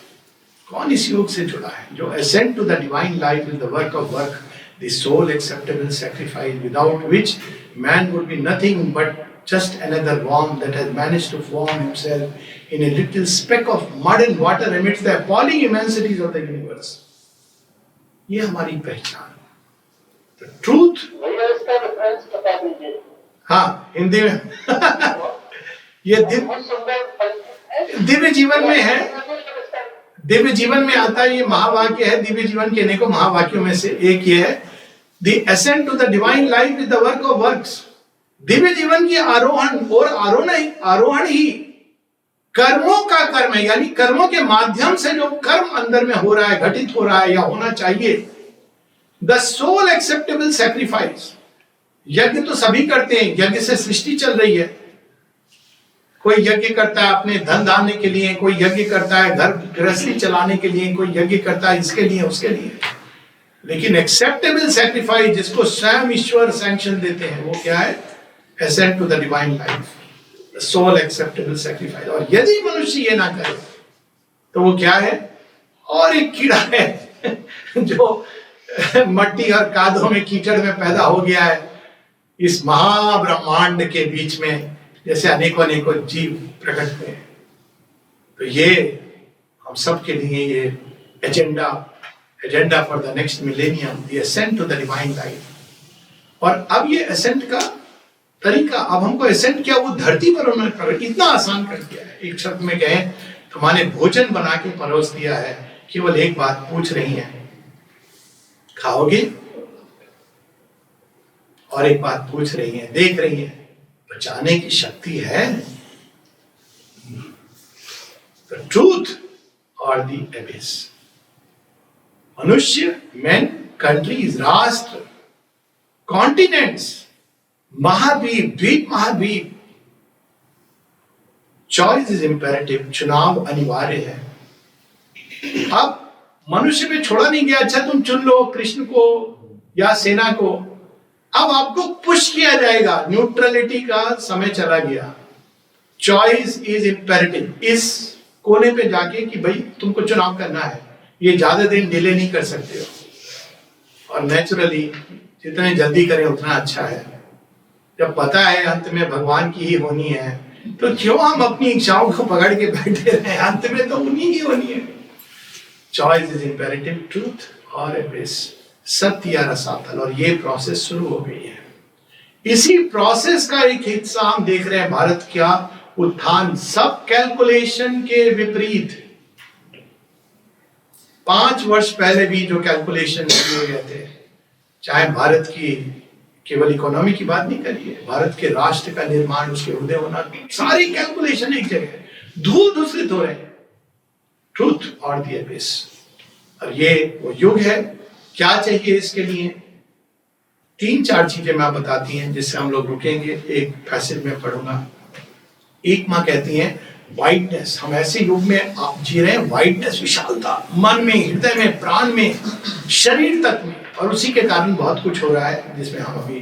कौन इस योग से जुड़ा है? जो ascend to the divine life is the work of work, the soul acceptable sacrifice, without which man would be nothing but just another worm that has managed to form himself in a little speck of mud and water amidst the appalling immensities of the universe. ये हमारी पहचान। तो truth, इसका reference बता दीजिए। हाँ, हिंदी में ये दिव्य जीवन में है, दिव्य जीवन में आता है। ये महावाक्य है, दिव्य जीवन के अनेकों महावाक्यों में से एक ये है, The ascent to the divine life is the work of works. Divya जीवन की आरोहण, और आरोहण ही कर्मों का कर्म है, यानी कर्मों के माध्यम से जो कर्म अंदर में हो रहा है, घटित हो रहा है या होना चाहिए। The soul acceptable sacrifice. यज्ञ तो सभी करते हैं, यज्ञ से सृष्टि चल रही है। कोई यज्ञ करता है अपने धन धान्य के लिए, कोई यज्ञ करता है घर गृहस्थी चलाने के लिए, कोई यज्ञ करता है इसके लिए उसके लिए। लेकिन एक्सेप्टेबल सैक्रिफाइस, जिसको स्वयं ईश्वर सैंक्शन देते हैं, वो क्या है? ascent to the divine life, the soul acceptable sacrifice. और यदि मनुष्य ये ना करे तो वो क्या है? और एक कीड़ा है जो मट्टी और कादों में, कीचड़ में पैदा हो गया है इस महाब्रह्मांड के बीच में, जैसे अनेकों अनेकों जीव प्रकट हुए। तो ये हम सब के लिए ये agenda for the next millennium, the ascent to the divine life. और अब ये असेंट का तरीका, अब हमको असेंट क्या, वो धरती पर उन्होंने प्रकट, इतना आसान कर दिया है। एक शब्द में कहें, तुम्हारे भोजन बना के परोस दिया है, केवल एक बात पूछ रही है, खाओगे? और एक बात पूछ रही है, देख रही है, बचाने की शक्ति है? The truth or the abyss. मनुष्य, men, countries, राष्ट्र, continents, महाद्वीप, द्वीप महाद्वीप, चॉइस इज इंपेरेटिव, चुनाव अनिवार्य है। अब मनुष्य पे छोड़ा नहीं गया, अच्छा तुम चुन लो कृष्ण को या सेना को। अब आपको पुश किया जाएगा, न्यूट्रलिटी का समय चला गया। चॉइस इज इंपेरेटिव, इस कोने पे जाके कि भाई तुमको चुनाव करना है, ये ज्यादा दिन डिले नहीं कर सकते हो। और नेचुरली जितने जल्दी करें उतना अच्छा है। जब पता है अंत में भगवान की ही होनी है, तो क्यों हम अपनी इच्छाओं को पकड़ के बैठे रहे? अंत में तो उन्हीं की होनी है। चॉइस इज इंपेरेटिव, ट्रूथ और एबिस, सत्य या रसातल। और ये प्रोसेस शुरू हो गई है। इसी प्रोसेस का एक हिस्सा हम देख रहे हैं, भारत का उत्थान, सब कैलकुलेशन के विपरीत। 5 वर्ष पहले भी जो कैलकुलेशन किए गए थे, चाहे भारत की केवल इकोनॉमी की बात नहीं करिए, भारत के राष्ट्र का निर्माण, उसके उदय होना, सारी कैलकुलेशन एक जगह धूल धूसरित हो रहे हैं। ट्रूथ और द एबिस। और ये वो युग है। क्या चाहिए इसके लिए? 3-4 चीजें मैं बताती हैं जिससे हम लोग रुकेंगे। एक पैसेज में पढ़ूंगा। एक माँ कहती हैं वाइडनेस, हम ऐसे युग में आप जी रहे हैं, वाइडनेस, विशालता, मन में, हृदय में, प्राण में, शरीर तक में। और उसी के कारण बहुत कुछ हो रहा है जिसमें हम अभी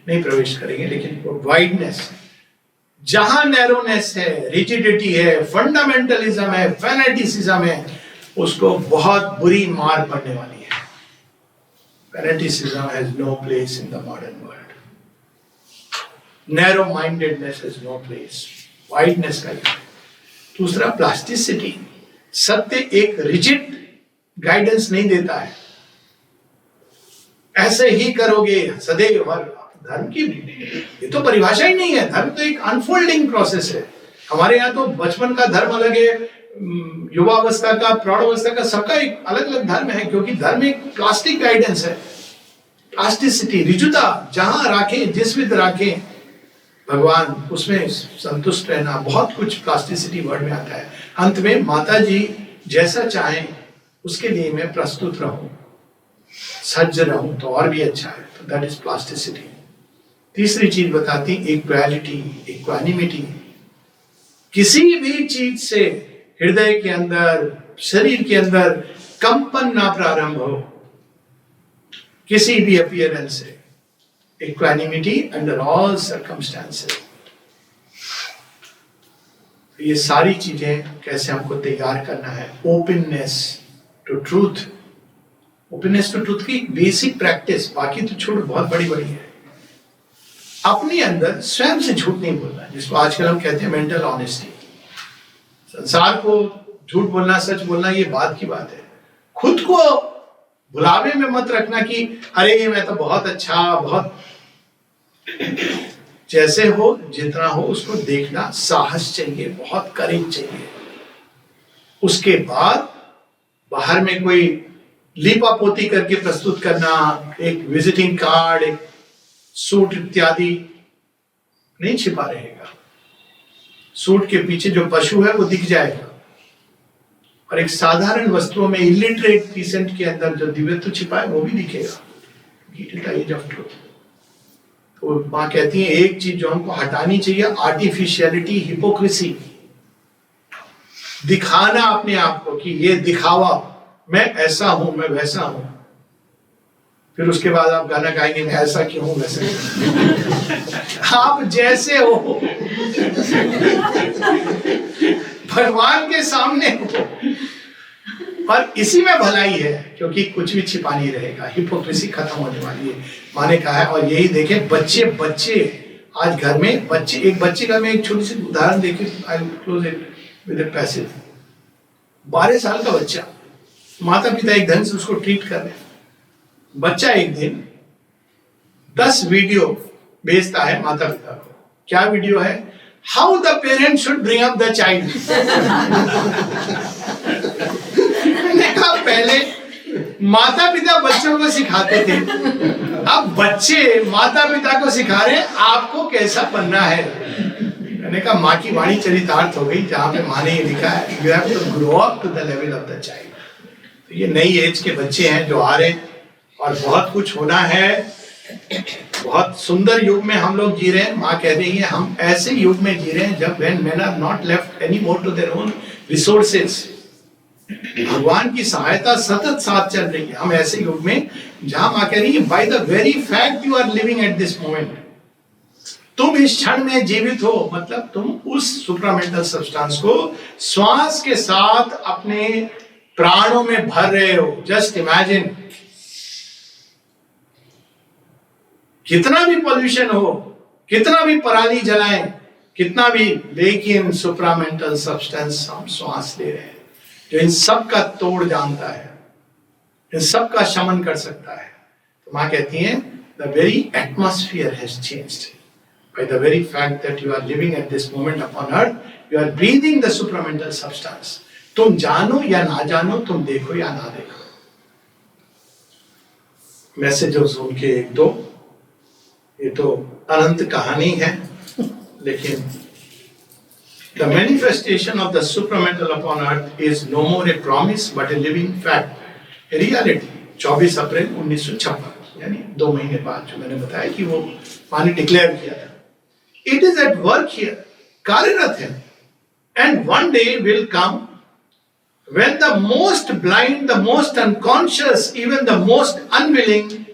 नहीं प्रवेश करेंगे। लेकिन वो वाइडनेस, जहां नैरोनेस है, रिजिडिटी है, फंडामेंटलिज्म है, फैनेटिसिज्म है, उसको बहुत बुरी मार पड़ने वाली है। Fanaticism has no place in the modern world, narrow mindedness has no place, wideness का। दूसरा प्लास्टिसिटी, सत्य एक रिजिड गाइडेंस नहीं देता है, ऐसे ही करोगे सदैव। और धर्म की ये तो परिभाषा ही नहीं है, धर्म तो एक अनफोल्डिंग प्रोसेस है। हमारे यहाँ तो बचपन का धर्म अलग है, युवावस्था का, प्रौढ़ावस्था का, सबका एक अलग अलग धर्म है, क्योंकि धर्म एक प्लास्टिक गाइडेंस है। प्लास्टिसिटी, रिजुता, जहां राखें, जिस विध राखें भगवान, उसमें संतुष्ट रहना, बहुत कुछ प्लास्टिसिटी वर्ड में आता है। अंत में माता जी जैसा चाहें उसके लिए मैं प्रस्तुत रहूं, सज्ज रहूं तो और भी अच्छा है, तो दैट इज प्लास्टिसिटी। तीसरी चीज बताती इक्वालिटी, इक्वानिमिटी। किसी भी चीज से हृदय के अंदर, शरीर के अंदर कंपन ना प्रारंभ हो, किसी भी अपीयरेंस से। Equanimity under all circumstances. ये सारी चीजें कैसे हमको तैयार करना है। Openness to truth, openness to truth की बेसिक प्रैक्टिस, बाकी तो छोड़, बहुत बड़ी बड़ी है। अपने अंदर स्वयं से झूठ नहीं बोलना, जिसको आजकल हम कहते हैं मेंटल ऑनेस्टी। संसार को झूठ बोलना, सच बोलना, ये बात की बात है। खुद को भुलावे में मत रखना कि अरे मैं तो बहुत अच्छा, बहुत, जैसे हो, जितना हो, उसको देखना। साहस चाहिए, बहुत करेज चाहिए। उसके बाद बाहर में कोई लीपापोती करके प्रस्तुत करना, एक विजिटिंग कार्ड, एक सूट इत्यादि नहीं छिपा रहेगा। सूट के पीछे जो पशु है वो दिख जाएगा, और एक साधारण वस्त्रों में इलिटरेट पीसेंट के अंदर जो दिव्यत्व छिपा है वो भी दिखेगा। It is the age of truth. तो माँ कहती है एक चीज जो हमको हटानी चाहिए, आर्टिफिशियलिटी, हिपोक्रेसी, दिखाना अपने आप को कि ये दिखावा, मैं ऐसा हूं, मैं वैसा हूं। फिर उसके बाद आप गाना गाएंगे मैं ऐसा क्यों हूं, वैसे आप जैसे हो भगवान के सामने हो, पर इसी में भलाई है, क्योंकि कुछ भी छिपा नहीं रहेगा, हिपोक्रेसी खत्म होने वाली है। माने कहा है। और यही देखें, बच्चे आज घर में, बच्चे, एक बच्चे का मैं एक छोटी सी उदाहरण देखिए, I will close it with a passage. 12 साल का बच्चा, माता पिता एक ढंग से उसको ट्रीट कर रहे हैं। बच्चा एक दिन 10 वीडियो भेजता है माता पिता को। क्या वीडियो है? How the parent should bring up the child. मैंने कहा पहले माता पिता बच्चों को सिखाते थे, अब बच्चे माता पिता को सिखा रहे हैं आपको कैसा बनना है। मैंने कहा माँ की वाणी चरितार्थ हो गई, जहां पे माँ ने ये लिखा है, you have to grow up to the level of the child. तो ये नई एज के बच्चे हैं जो आ रहे हैं, और बहुत कुछ होना है। बहुत सुंदर युग में हम लोग जी रहे हैं। माँ कह रही है हम ऐसे युग में जी रहे हैं जब when men are not left anymore to their own resources, भगवान की सहायता सतत साथ चल रही है। हम ऐसे युग में जहां माँ कह रही है by the very fact you are living at this moment, तुम इस क्षण में जीवित हो, मतलब तुम उस सुप्रामेंटल सब्सटेंस को श्वास के साथ अपने प्राणों में भर रहे हो। जस्ट इमेजिन, कितना भी पॉल्यूशन हो, कितना भी पराली जलाएं, कितना भी, लेकिन सुप्रामेंटल सब्सटेंस हम श्वास ले रहे हैं, जो इन सब का तोड़ जानता है, इन सब का शमन कर सकता है। तो मां कहती हैं the very atmosphere has changed by the very fact that you are living at this moment upon earth, you are breathing the supramental substance. तुम जानो या ना जानो, तुम देखो या ना देखो। मैसेजेस उनके एक दो, ये तो अनंत कहानी है, लेकिन the manifestation of the supramental upon earth is no more a promise but a living fact, a reality। 24 अप्रैल 1956, यानी 2 महीने बाद, जो मैंने बताया कि वो मां ने डिक्लेयर किया था। It is at work here, कार्यरत है, and one day will come when the most blind, the most unconscious, even the most unwilling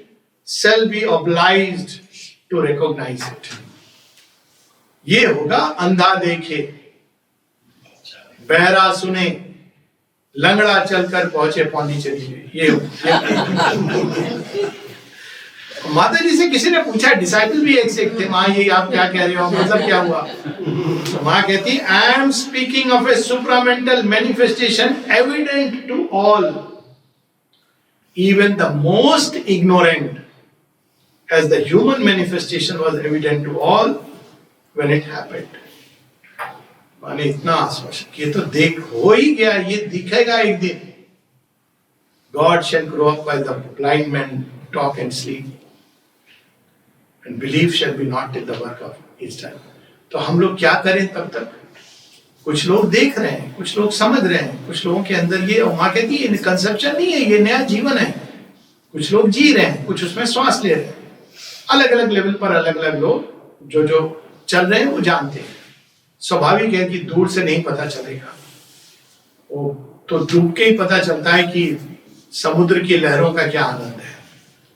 shall be obliged to recognize it. ये होगा अंधा देखे, बहरा सुने, लंगड़ा चलकर पहुंचे पौंडीचेरी में। ये माता जी से किसी ने पूछा, डिसाइपल भी एक से एक थे, माँ ये आप क्या कह रहे हो, मतलब क्या हुआ? तो माँ कहती, I am speaking of a supramental manifestation evident to all, even the most ignorant, as the human manifestation was evident to all when it happened. माने इतना आश्वासन, ये तो देख हो ही गया, ये दिखेगा एक दिन। God shall grow up while the blind men talk and sleep, and belief shall be not till the work of his time. तो हम लोग क्या करें तब तक? कुछ लोग देख रहे हैं, कुछ लोग समझ रहे हैं, कुछ लोगों के अंदर ये माँ कहती है कंसेप्शन नहीं है, ये नया जीवन है। कुछ लोग जी रहे हैं, कुछ उसमें श्वास ले रहे हैं। अलग अलग लेवल पर अलग अलग लोग जो चल रहे हैं वो जानते हैं। स्वाभाविक है कि दूर से नहीं पता चलेगा, वो तो डूब के ही पता चलता है कि समुद्र की लहरों का क्या आनंद है।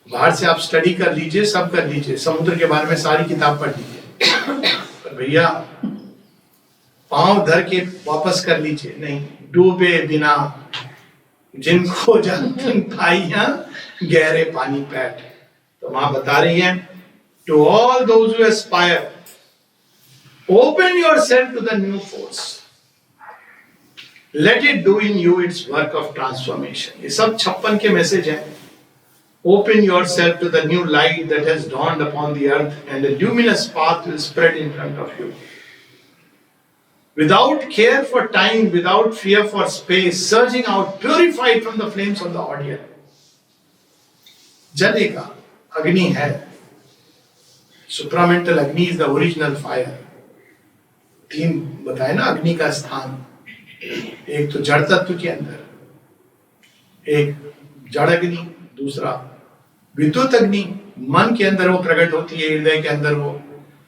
बाहर से आप स्टडी कर लीजिए, सब कर लीजिए, समुद्र के बारे में सारी किताब पढ़ लीजिए, पर भैया पांव धर के वापस कर लीजिए नहीं, डूबे बिना जिनको जानती पाइयां गहरे पानी पैठ। तो मां बता रही है, to all those who aspire open yourself to the new force, let it do in you its work of transformation. ये सब 56 के मैसेज हैं। Open yourself to the new light that has dawned upon the earth, and a luminous path will spread in front of you. Without care for time, without fear for space, surging out, purified from the flames of the ordeal. जलेगा, अग्नि है। Supramental Agni is the original fire. 3 बताए ना अग्नि का स्थान। एक तो जड़ तत्व के अंदर, एक जड़ अग्नि, दूसरा विद्युत अग्नि मन के अंदर वो प्रकट होती है, हृदय के अंदर वो,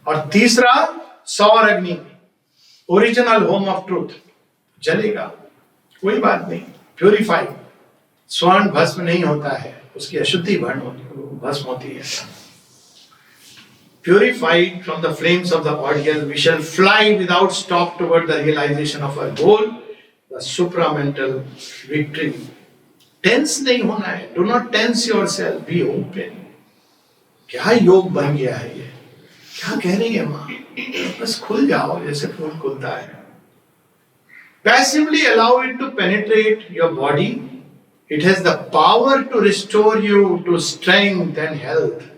और तीसरा सौर अग्नि, ओरिजिनल होम ऑफ ट्रूथ। जलेगा, कोई बात नहीं, प्यूरिफाइड। स्वर्ण भस्म नहीं होता है, उसकी अशुद्धि भस्म होती है। Purified from the flames of the ordeal, we shall fly without stop toward the realization of our goal, the supramental victory. Tense नहीं होना है, do not tense yourself, be open. क्या योग बन गया है ये, क्या कह रही है माँ? बस खुल जाओ जैसे फूल खुलता है। Passively allow it to penetrate your body, it has the power to restore you to strength and health.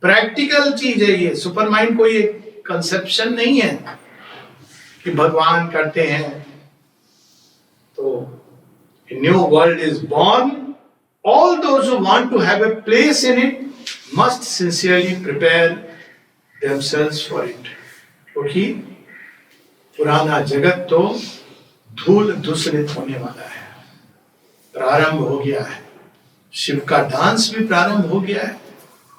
Practical चीज है ये, सुपर माइंड कोई एक कंसेप्शन नहीं है कि भगवान करते हैं। तो a new world is born. All those who want to have a place in it must sincerely prepare themselves for it. क्योंकि पुराना जगत तो धूल धूसरित होने वाला है, प्रारंभ हो गया है। शिव का डांस भी प्रारंभ हो गया है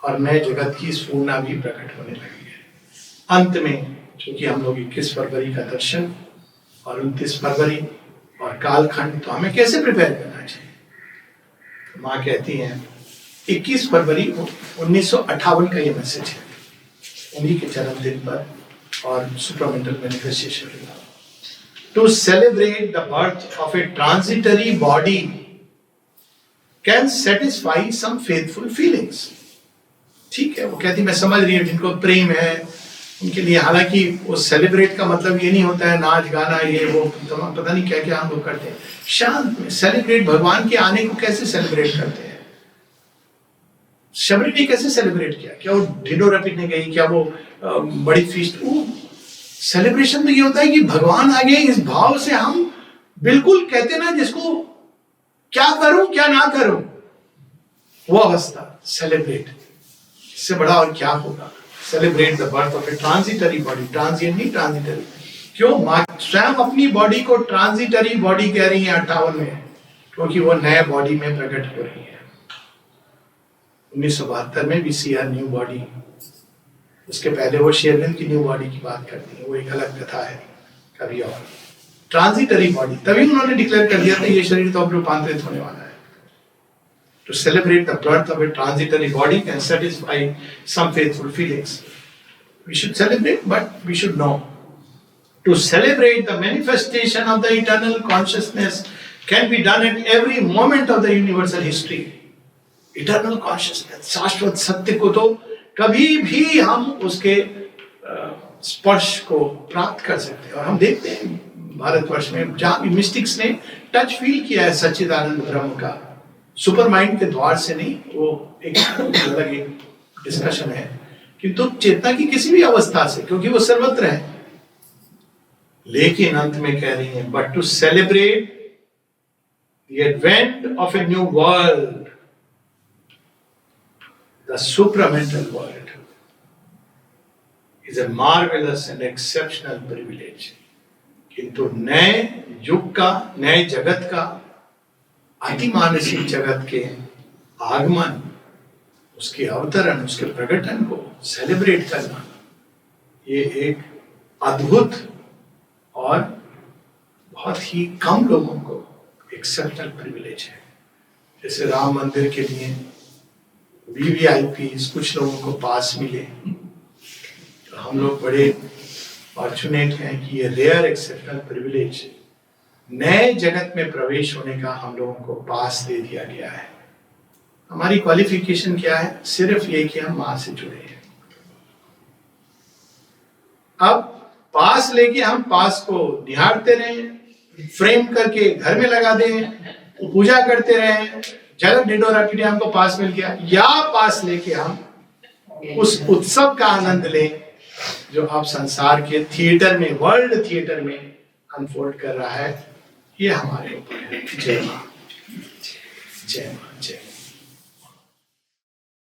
और नए जगत की स्फूर्णा भी प्रकट होने लगी है। अंत में चूंकि हम लोग 21 फरवरी का दर्शन और 29 फरवरी और कालखंड, तो हमें कैसे प्रिपेयर करना चाहिए? तो माँ कहती हैं 21 फरवरी 1958 का ये मैसेज है, उन्हीं के जन्मदिन पर और सुपरमेंटल मैनिफेस्टेशन के बाद, to celebrate the birth of a transitory body can satisfy some faithful feelings. ठीक है, वो कहती मैं समझ रही हूँ जिनको प्रेम है उनके लिए, हालांकि वो सेलिब्रेट का मतलब ये नहीं होता है नाच गाना ये वो पता नहीं क्या क्या हम लोग करते हैं। शांत में सेलिब्रेट, भगवान के आने को कैसे सेलिब्रेट करते हैं? शबरी ने कैसे सेलिब्रेट किया? क्या वो ढिंडोरा पीटने गई? क्या वो बड़ी फीस्ट? वो सेलिब्रेशन तो ये होता है कि भगवान आ गए, इस भाव से हम बिल्कुल कहते ना जिसको क्या करूं क्या ना करूं, वो अवस्था सेलिब्रेट। इससे बड़ा और क्या होगा? Celebrate the birth of a transitory body, transient नहीं ट्रांजिटरी। क्यों मां स्वयं अपनी बॉडी को ट्रांजिटरी बॉडी कह रही है 58 में, क्योंकि वो नए बॉडी में प्रकट हो रही है। 1972 में भी सी न्यू बॉडी, उसके पहले वो शेरविन की न्यू बॉडी की बात करती है, वो एक अलग कथा है कभी और। ट्रांजिटरी बॉडी, तभी उन्होंने डिक्लेयर कर दिया था ये शरीर तो अब रूपांतरित होने वाला है. To celebrate the birth of a transitory body can satisfy some faithful feelings. We should celebrate, but we should know. To celebrate the manifestation of the eternal consciousness can be done at every moment of the universal history. Eternal consciousness, शाश्वत सत्य को तो कभी भी हम उसके स्पर्श को प्राप्त कर सकते हैं. और हम देखते हैं भारतवर्ष में जहाँ भी मिस्टिक्स ने टच फील किया है सच्चिदानंद ब्रह्म का, सुपर माइंड के द्वार से नहीं, वो एक अलग एक डिस्कशन है, किंतु चेतना की किसी भी अवस्था से, क्योंकि वो सर्वत्र है. लेकिन अंत में कह रही है, but to celebrate the advent of a new world, the supramental world, is a marvellous and exceptional privilege. किंतु नए युग का, नए जगत का, अतिमानसिक जगत के आगमन, उसके अवतरण, उसके प्रकटन को सेलिब्रेट करना, ये एक अद्भुत और बहुत ही कम लोगों को एक्सेप्शनल प्रिविलेज है. जैसे राम मंदिर के लिए वीवीआईपी कुछ लोगों को पास मिले, तो हम लोग बड़े फॉर्चुनेट हैं कि ये रेयर एक्सेप्शनल प्रिविलेज, नए जगत में प्रवेश होने का हम लोगों को पास दे दिया गया है. हमारी क्वालिफिकेशन क्या है? सिर्फ ये कि हम मां से जुड़े हैं. अब पास लेके हम पास को निहारते रहें, फ्रेम करके घर में लगा दें, पूजा करते रहें, जगत ढिंडोरा पीटे हमको पास मिल गया, या पास लेके हम उस उत्सव का आनंद लें जो अब संसार के थिएटर में, वर्ल्ड थिएटर में अनफोल्ड कर रहा है. ये हमारे ऊपर है. जय मां, जय मां, जय मां.